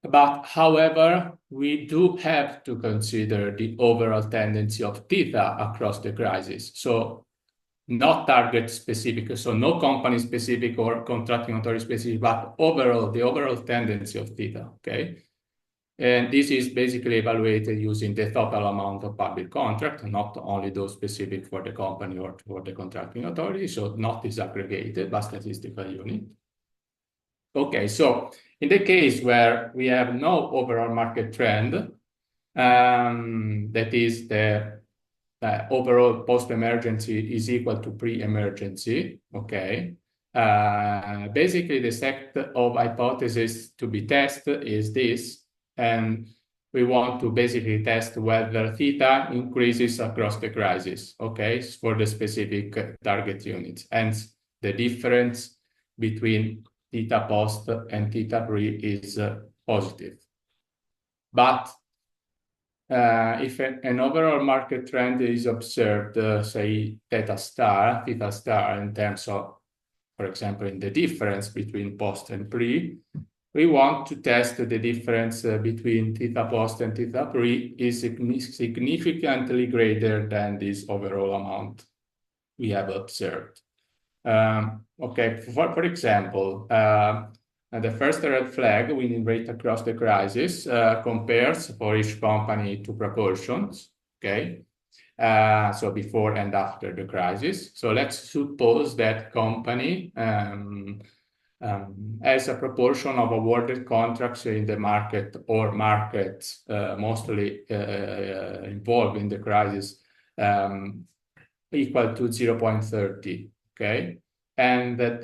But however, we do have to consider the overall tendency of theta across the crisis. So not target specific, so no company specific or contracting authority specific, but overall, the overall tendency of theta, okay? And this is basically evaluated using the total amount of public contract, not only those specific for the company or for the contracting authority, so not disaggregated, but statistical unit. Okay, so in the case where we have no overall market trend, that is the overall post-emergency is equal to pre-emergency, okay? Basically, the set of hypotheses to be tested is this, and we want to basically test whether theta increases across the crisis, okay, for the specific target units. And the difference between theta post and theta pre is positive. But if an overall market trend is observed, say theta star in terms of, for example, in the difference between post and pre, we want to test the difference between theta post and theta pre is significantly greater than this overall amount we have observed. Okay, for example, the first red flag, winning rate across the crisis, compares for each company to proportions, okay? So before and after the crisis. So let's suppose that company as a proportion of awarded contracts in the market or markets mostly involved in the crisis equal to 0.30, okay? And that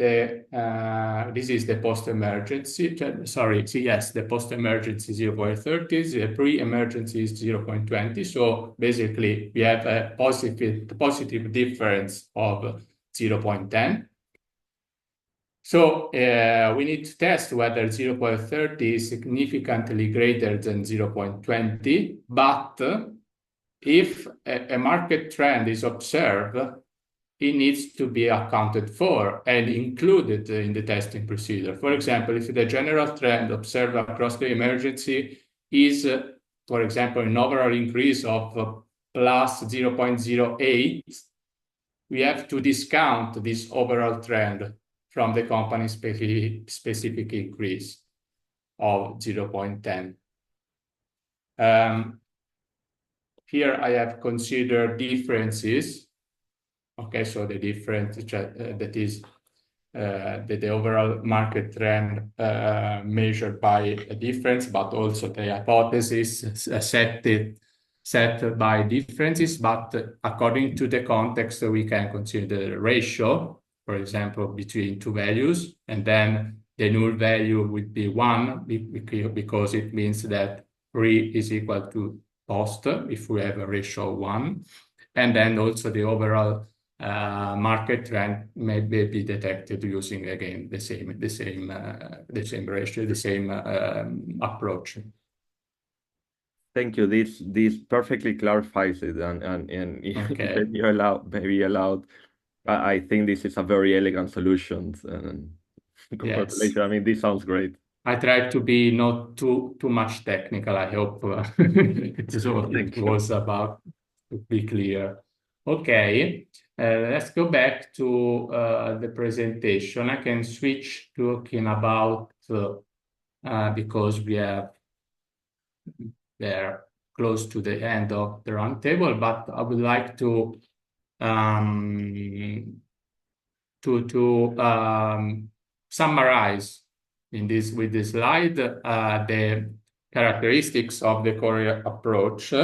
this is the post-emergency, sorry, yes, the post-emergency 0.30, the pre-emergency is 0.20. So basically we have a positive difference of 0.10. So we need to test whether 0.30 is significantly greater than 0.20, but if a market trend is observed, it needs to be accounted for and included in the testing procedure. For example, if the general trend observed across the emergency is, for example, an overall increase of plus 0.08, we have to discount this overall trend from the company's specific increase of 0.10. Here I have considered differences. Okay, so the difference that is the overall market trend measured by a difference, but also the hypothesis set by differences. But according to the context, we can consider the ratio, for example, between two values, and then the null value would be 1 because it means that pre is equal to post if we have a ratio of 1, and then also the overall market trend may be detected using again the same ratio, the same approach. Thank you. This perfectly clarifies it, and Okay. maybe allowed. I think this is a very elegant solution, and congratulations. Yes. I mean, this sounds great. I tried to be not too much technical. I hope it was about to be clear. Okay, let's go back to the presentation. I can switch talking about because we're close to the end of the roundtable, but I would like to summarize with this slide the characteristics of the core approach.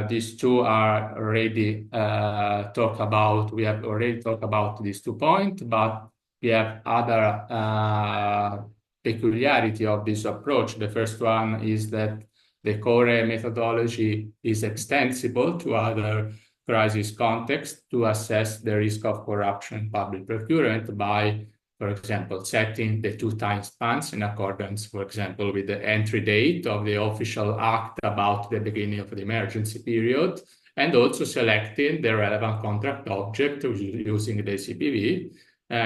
These two are already talked about. We have already talked about these 2 points, but we have other peculiarity of this approach. The first one is that the core methodology is extensible to other crisis contexts to assess the risk of corruption in public procurement by, for example, setting the 2 time spans in accordance, for example, with the entry date of the official act about the beginning of the emergency period, and also selecting the relevant contract object using the CPV,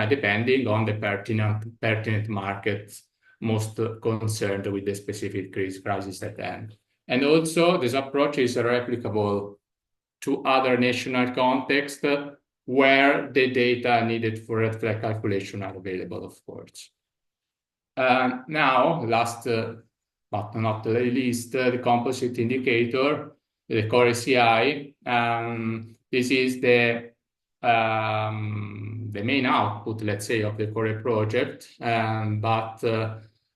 depending on the pertinent markets most concerned with the specific crisis at hand. And also, this approach is replicable to other national contexts where the data needed for red flag calculation are available, of course. Now, last but not the least, the composite indicator, the core ACI. This is the main output, let's say, of the core project. But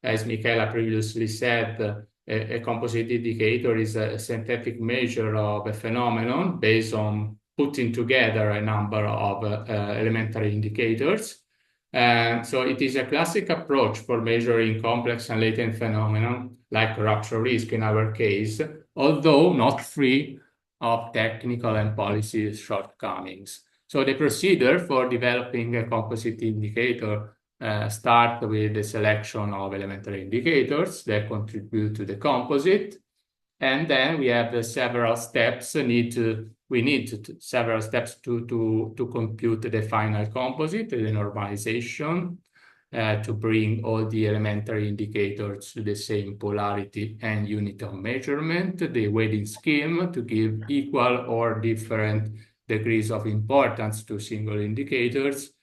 as Michela previously said, a composite indicator is a scientific measure of a phenomenon based on putting together a number of elementary indicators. And so it is a classic approach for measuring complex and latent phenomena like corruption risk in our case, although not free of technical and policy shortcomings. So the procedure for developing a composite indicator start with the selection of elementary indicators that contribute to the composite. And then we have several steps. We need several steps to compute the final composite, the normalization, to bring all the elementary indicators to the same polarity and unit of measurement, the weighting scheme to give equal or different degrees of importance to single indicators,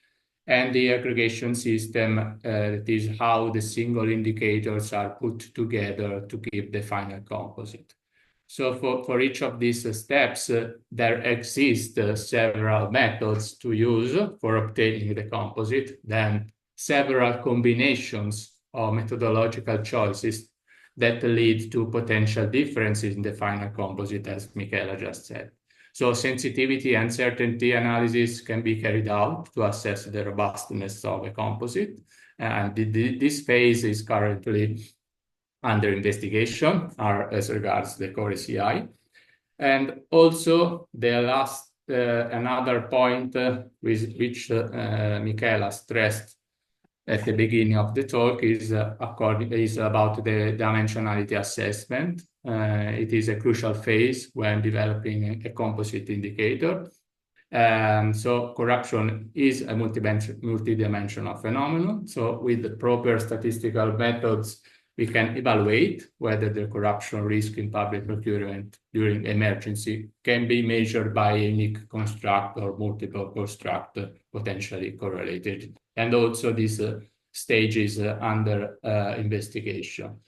and the aggregation system, that is how the single indicators are put together to give the final composite. So for each of these steps, there exist several methods to use for obtaining the composite. Then several combinations of methodological choices that lead to potential differences in the final composite, as Michela just said. So sensitivity and certainty analysis can be carried out to assess the robustness of a composite. And this phase is currently under investigation as regards the core ACI. And also the last, another point which Michela stressed at the beginning of the talk is about the dimensionality assessment. It is a crucial phase when developing a composite indicator. So corruption is a multidimensional phenomenon. So with the proper statistical methods, we can evaluate whether the corruption risk in public procurement during emergency can be measured by a unique construct or multiple construct potentially correlated. And also this stage is under investigation.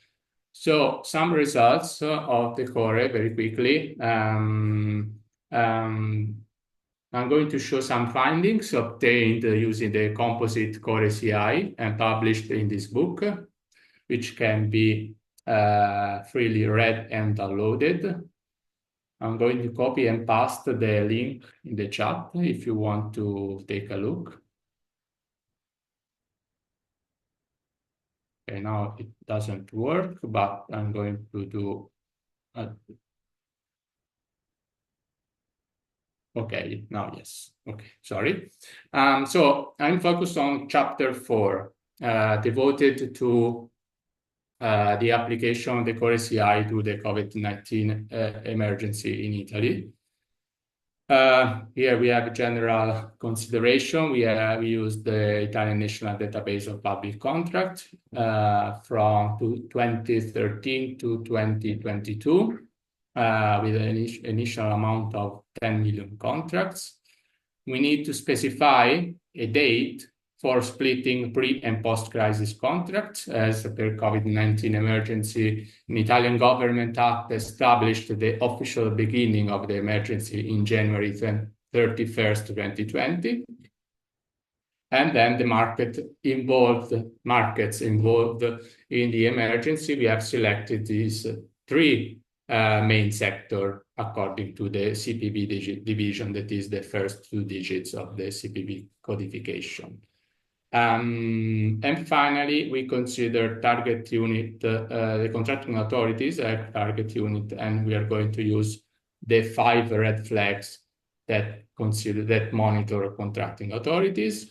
So some results of the core very quickly. I'm going to show some findings obtained using the composite core ACI and published in this book, which can be freely read and downloaded. I'm going to copy and paste the link in the chat if you want to take a look. Okay, now it doesn't work, but I'm going to do okay, now yes. Okay, sorry. So I'm focused on chapter 4, devoted to the application of the core ACI to the COVID-19 emergency in Italy. Here we have a general consideration. We use the Italian National Database of Public Contracts from 2013 to 2022 with an initial amount of 10 million contracts. We need to specify a date for splitting pre- and post-crisis contracts. As per COVID-19 emergency, an Italian government act established the official beginning of the emergency in January 31st, 2020. And then the markets involved in the emergency, we have selected these three main sectors according to the CPB division, that is the first 2 digits of the CPB codification. And finally, we consider target unit, the contracting authorities are target unit, and we are going to use the 5 red flags that monitor contracting authorities.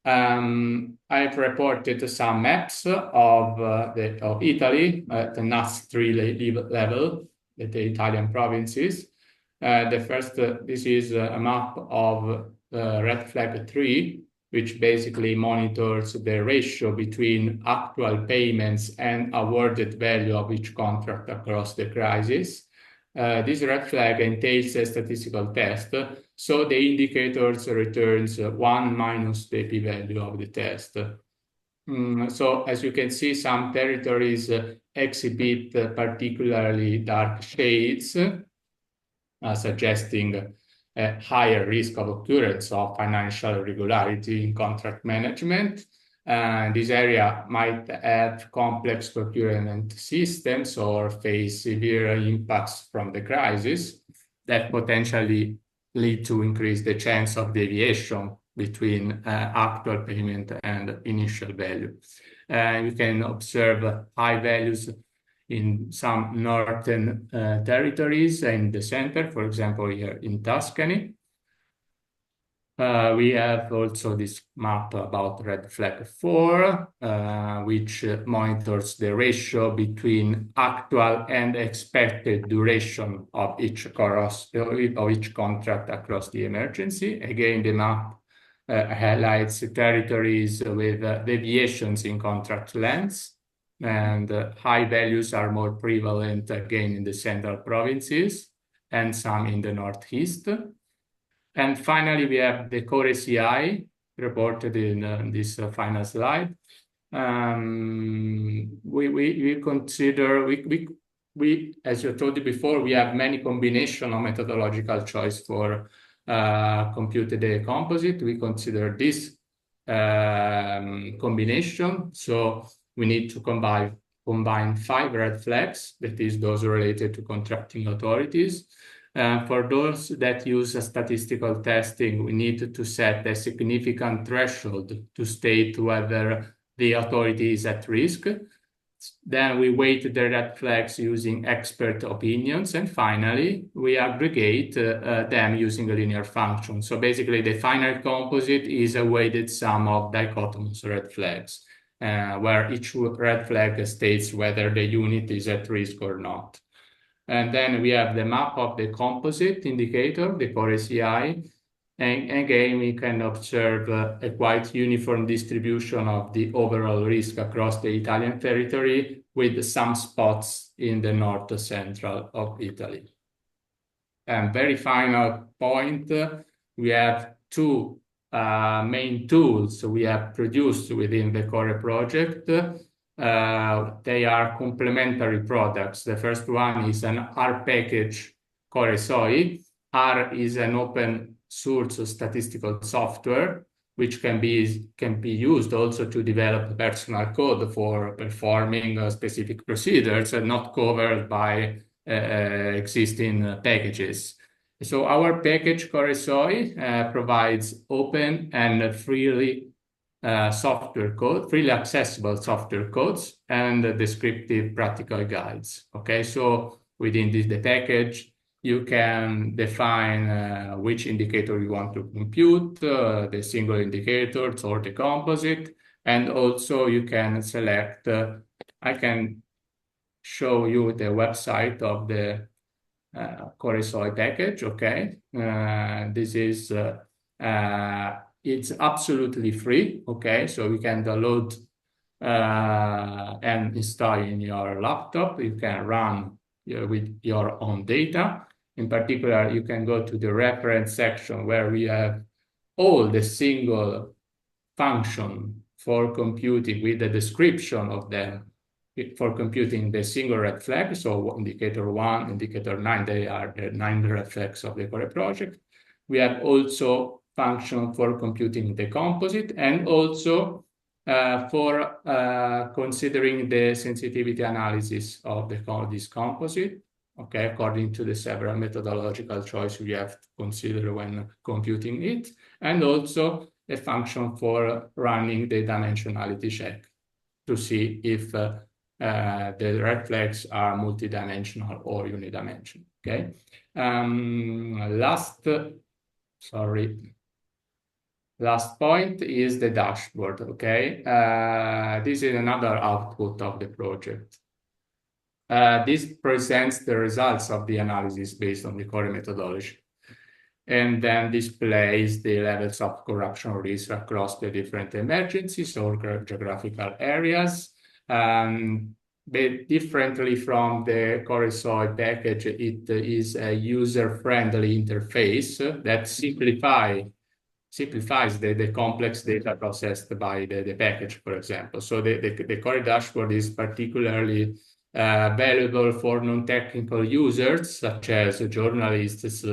I've reported some maps of Italy at the NAS3 level, at the Italian provinces. The first, this is a map of red flag 3, which basically monitors the ratio between actual payments and awarded value of each contract across the crisis. This red flag entails a statistical test, so the indicators returns 1 minus the p-value of the test. So as you can see, some territories exhibit particularly dark shades, suggesting a higher risk of occurrence of financial irregularity in contract management. This area might have complex procurement systems or face severe impacts from the crisis that potentially lead to increase the chance of deviation between actual payment and initial value. You can observe high values in some northern territories in the center, for example, here in Tuscany. We have also this map about red flag 4, which monitors the ratio between actual and expected duration of each contract across the emergency. Again, the map highlights territories with deviations in contract lengths, and high values are more prevalent again in the central provinces and some in the northeast. And finally, we have the core ACI reported in this final slide. We consider, as I told you before, we have many combinations of methodological choice for computed a composite. We consider this combination. So we need to combine 5 red flags, that is those related to contracting authorities. For those that use a statistical testing, we need to set a significant threshold to state whether the authority is at risk. Then we weight the red flags using expert opinions. And finally, we aggregate them using a linear function. So basically, the final composite is a weighted sum of dichotomous red flags, where each red flag states whether the unit is at risk or not. And then we have the map of the composite indicator, the core ACI. And again, we can observe a quite uniform distribution of the overall risk across the Italian territory, with some spots in the north central of Italy. And very final point, we have 2 main tools we have produced within the core project. They are complementary products. The first one is an R package core SOI. R is an open source statistical software, which can be used also to develop personal code for performing specific procedures and not covered by existing packages. So our package Core SOI provides open and freely accessible software codes and descriptive practical guides. Okay, so within the package, you can define which indicator you want to compute, the single indicators or the composite, and also you can select, I can show you the website of the Core SOI package, okay? This is, it's absolutely free, okay? So you can download and install in your laptop. You can run with your own data. In particular, you can go to the reference section where we have all the single function for computing with the description of them for computing the single red flag. So indicator 1, indicator 9, they are the 9 red flags of the core project. We have also function for computing the composite and also for considering the sensitivity analysis of this composite, okay, according to the several methodological choices we have to consider when computing it, and also a function for running the dimensionality check to see if the red flags are multidimensional or unidimensional, okay? Last point is the dashboard, okay? This is another output of the project. This presents the results of the analysis based on the core methodology, and then displays the levels of corruption risk across the different emergencies or geographical areas. But differently from the Core SOI package, it is a user-friendly interface that simplifies the complex data processed by the package, for example. So the core dashboard is particularly valuable for non-technical users, such as journalists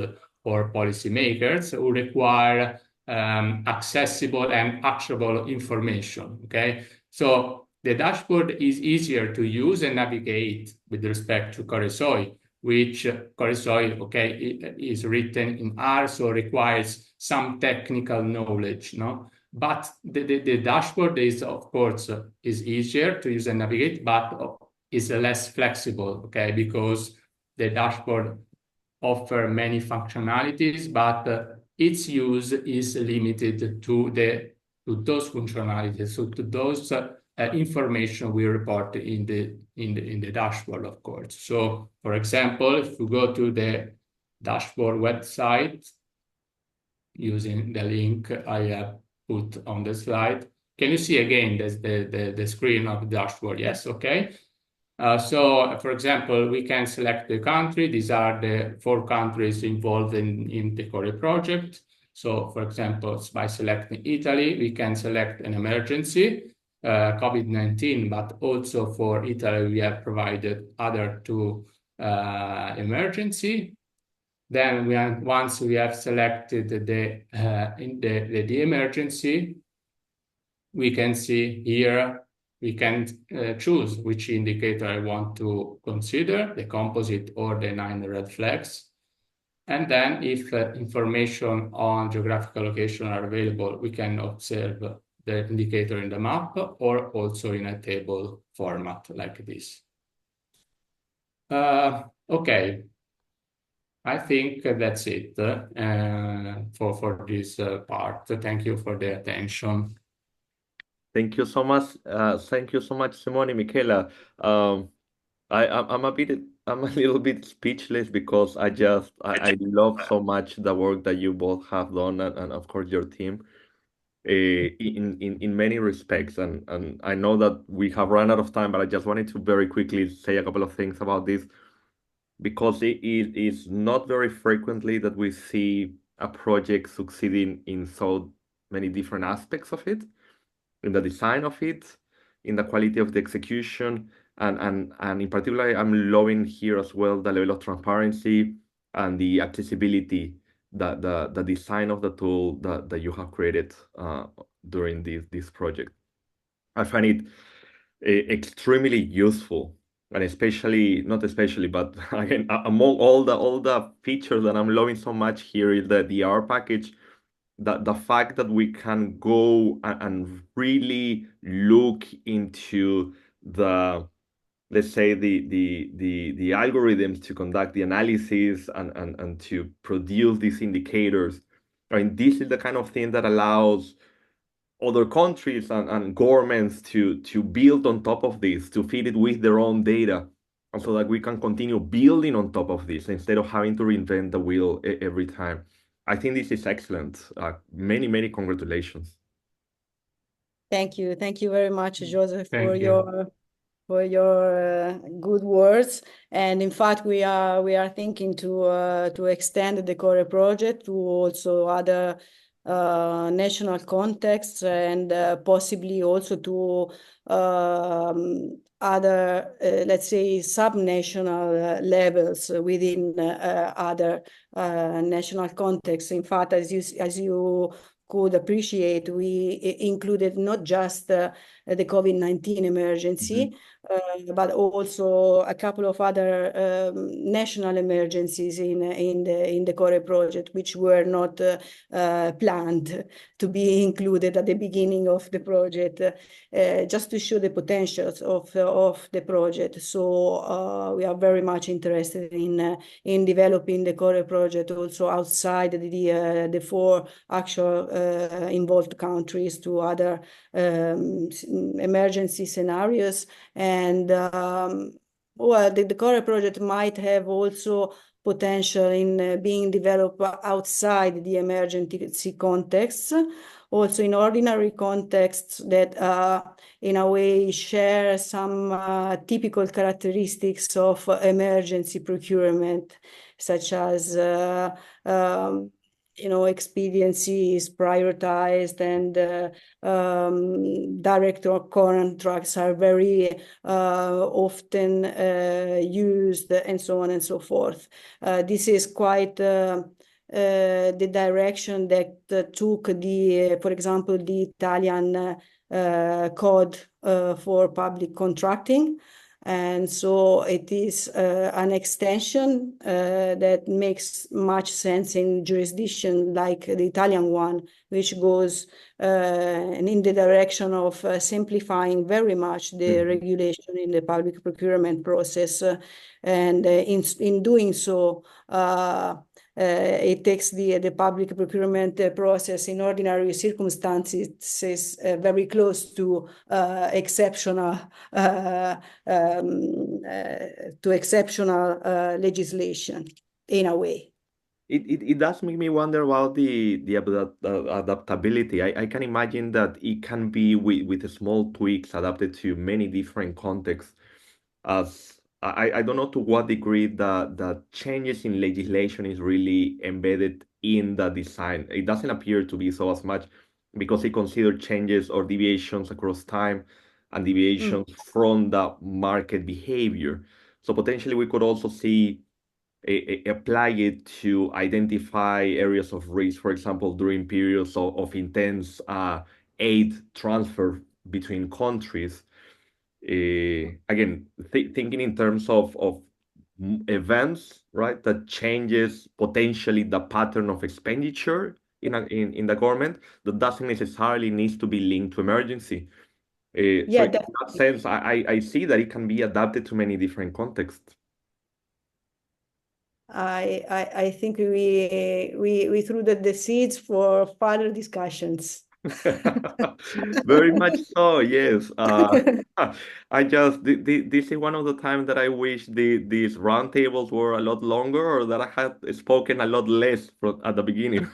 or policymakers, who require accessible and actionable information, okay? So the dashboard is easier to use and navigate with respect to Core SOI, which Core SOI, okay, is written in R, so requires some technical knowledge, no? But the dashboard is, of course, is easier to use and navigate, but is less flexible, okay? Because the dashboard offers many functionalities, but its use is limited to those functionalities, so to those information we report in the dashboard, of course. So, for example, if you go to the dashboard website using the link I have put on the slide, can you see again the screen of the dashboard? Yes, okay. So, for example, we can select the country. These are the 4 countries involved in the core project. So, for example, by selecting Italy, we can select an emergency, COVID-19, but also for Italy, we have provided other 2 emergency. Then once we have selected the emergency, we can see here, we can choose which indicator I want to consider, the composite or the 9 red flags. And then if information on geographical location are available, we can observe the indicator in the map or also in a table format like this. Okay, I think that's it for this part. Thank you for the attention. Thank you so much. Thank you so much, Simone, Michela. I'm I'm a little bit speechless because I love so much the work that you both have done and of course your team in many respects. And I know that we have run out of time, but I just wanted to very quickly say a couple of things about this because it is not very frequently that we see a project succeeding in so many different aspects of it, in the design of it, in the quality of the execution, and in particular, I'm loving here as well the level of transparency and the accessibility, the design of the tool that you have created during this project. I find it extremely useful, and especially not especially, but again among all the features that I'm loving so much here is the R package, the fact that we can go and really look into the, let's say, the algorithms to conduct the analysis and to produce these indicators. I mean, this is the kind of thing that allows other countries and governments to build on top of this, to feed it with their own data, and so that we can continue building on top of this instead of having to reinvent the wheel every time. I think this is excellent. Many congratulations. Thank you. Thank you very much, Joseph, Thank you. For your good words. And in fact, we are thinking to extend the core project to also other national contexts and possibly also to other, let's say, sub-national levels within other national contexts. In fact, as you could appreciate, we included not just the COVID-19 emergency, but also a couple of other national emergencies in the core project, which were not planned to be included at the beginning of the project, just to show the potentials of the project. So we are very much interested in developing the core project also outside the four actual involved countries to other emergency scenarios. And well, the core project might have also potential in being developed outside the emergency contexts, also in ordinary contexts that in a way share some typical characteristics of emergency procurement, such as expediency is prioritized and direct contracts are very often used, and so on and so forth. This is quite the direction that took for example, the Italian code for public contracting. And so it is an extension that makes much sense in jurisdiction like the Italian one, which goes in the direction of simplifying very much the regulation in the public procurement process. And in doing so, it takes the public procurement process in ordinary circumstances very close to exceptional legislation in a way. It does make me wonder about the adaptability. I can imagine that it can be with small tweaks adapted to many different contexts. As I don't know to what degree the changes in legislation is really embedded in the design. It doesn't appear to be so as much because it considers changes or deviations across time and deviations from the market behavior. So potentially we could also see apply it to identify areas of risk, for example, during periods of intense aid transfer between countries. Again, thinking in terms of events, right, that changes potentially the pattern of expenditure in the government that doesn't necessarily need to be linked to emergency. So Yeah, in that sense, I see that it can be adapted to many different contexts. I think we threw the seeds for further discussions. Very much so, yes. I just this is one of the times that I wish these roundtables were a lot longer, or that I had spoken a lot less at the beginning.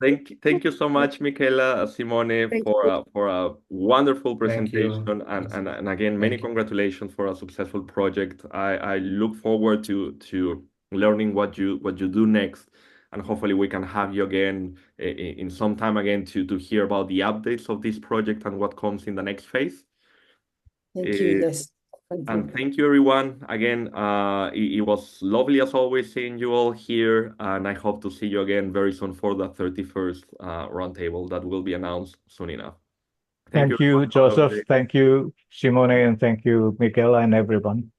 Thank you so much, Michela, Simone, Thank for a wonderful Thank you. presentation, and again, many Thank you. congratulations for a successful project. I look forward to learning what you do next, and hopefully we can have you again in some time again to hear about the updates of this project and what comes in the next phase. Thank you. Yes. And thank you, everyone. Again, it was lovely as always seeing you all here, and I hope to see you again very soon for the 31st roundtable that will be announced soon enough. Thank you, Thank you, everyone. Have a lovely Joseph. day. Thank you, Simone, and thank you, Michela, and everyone.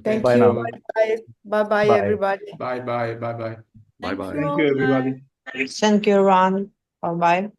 Thank Bye you. now. Bye-bye. Bye-bye, Bye. everybody. Bye bye. Bye bye. Bye bye. Thank you, everybody. Thank you, Ron. Bye-bye.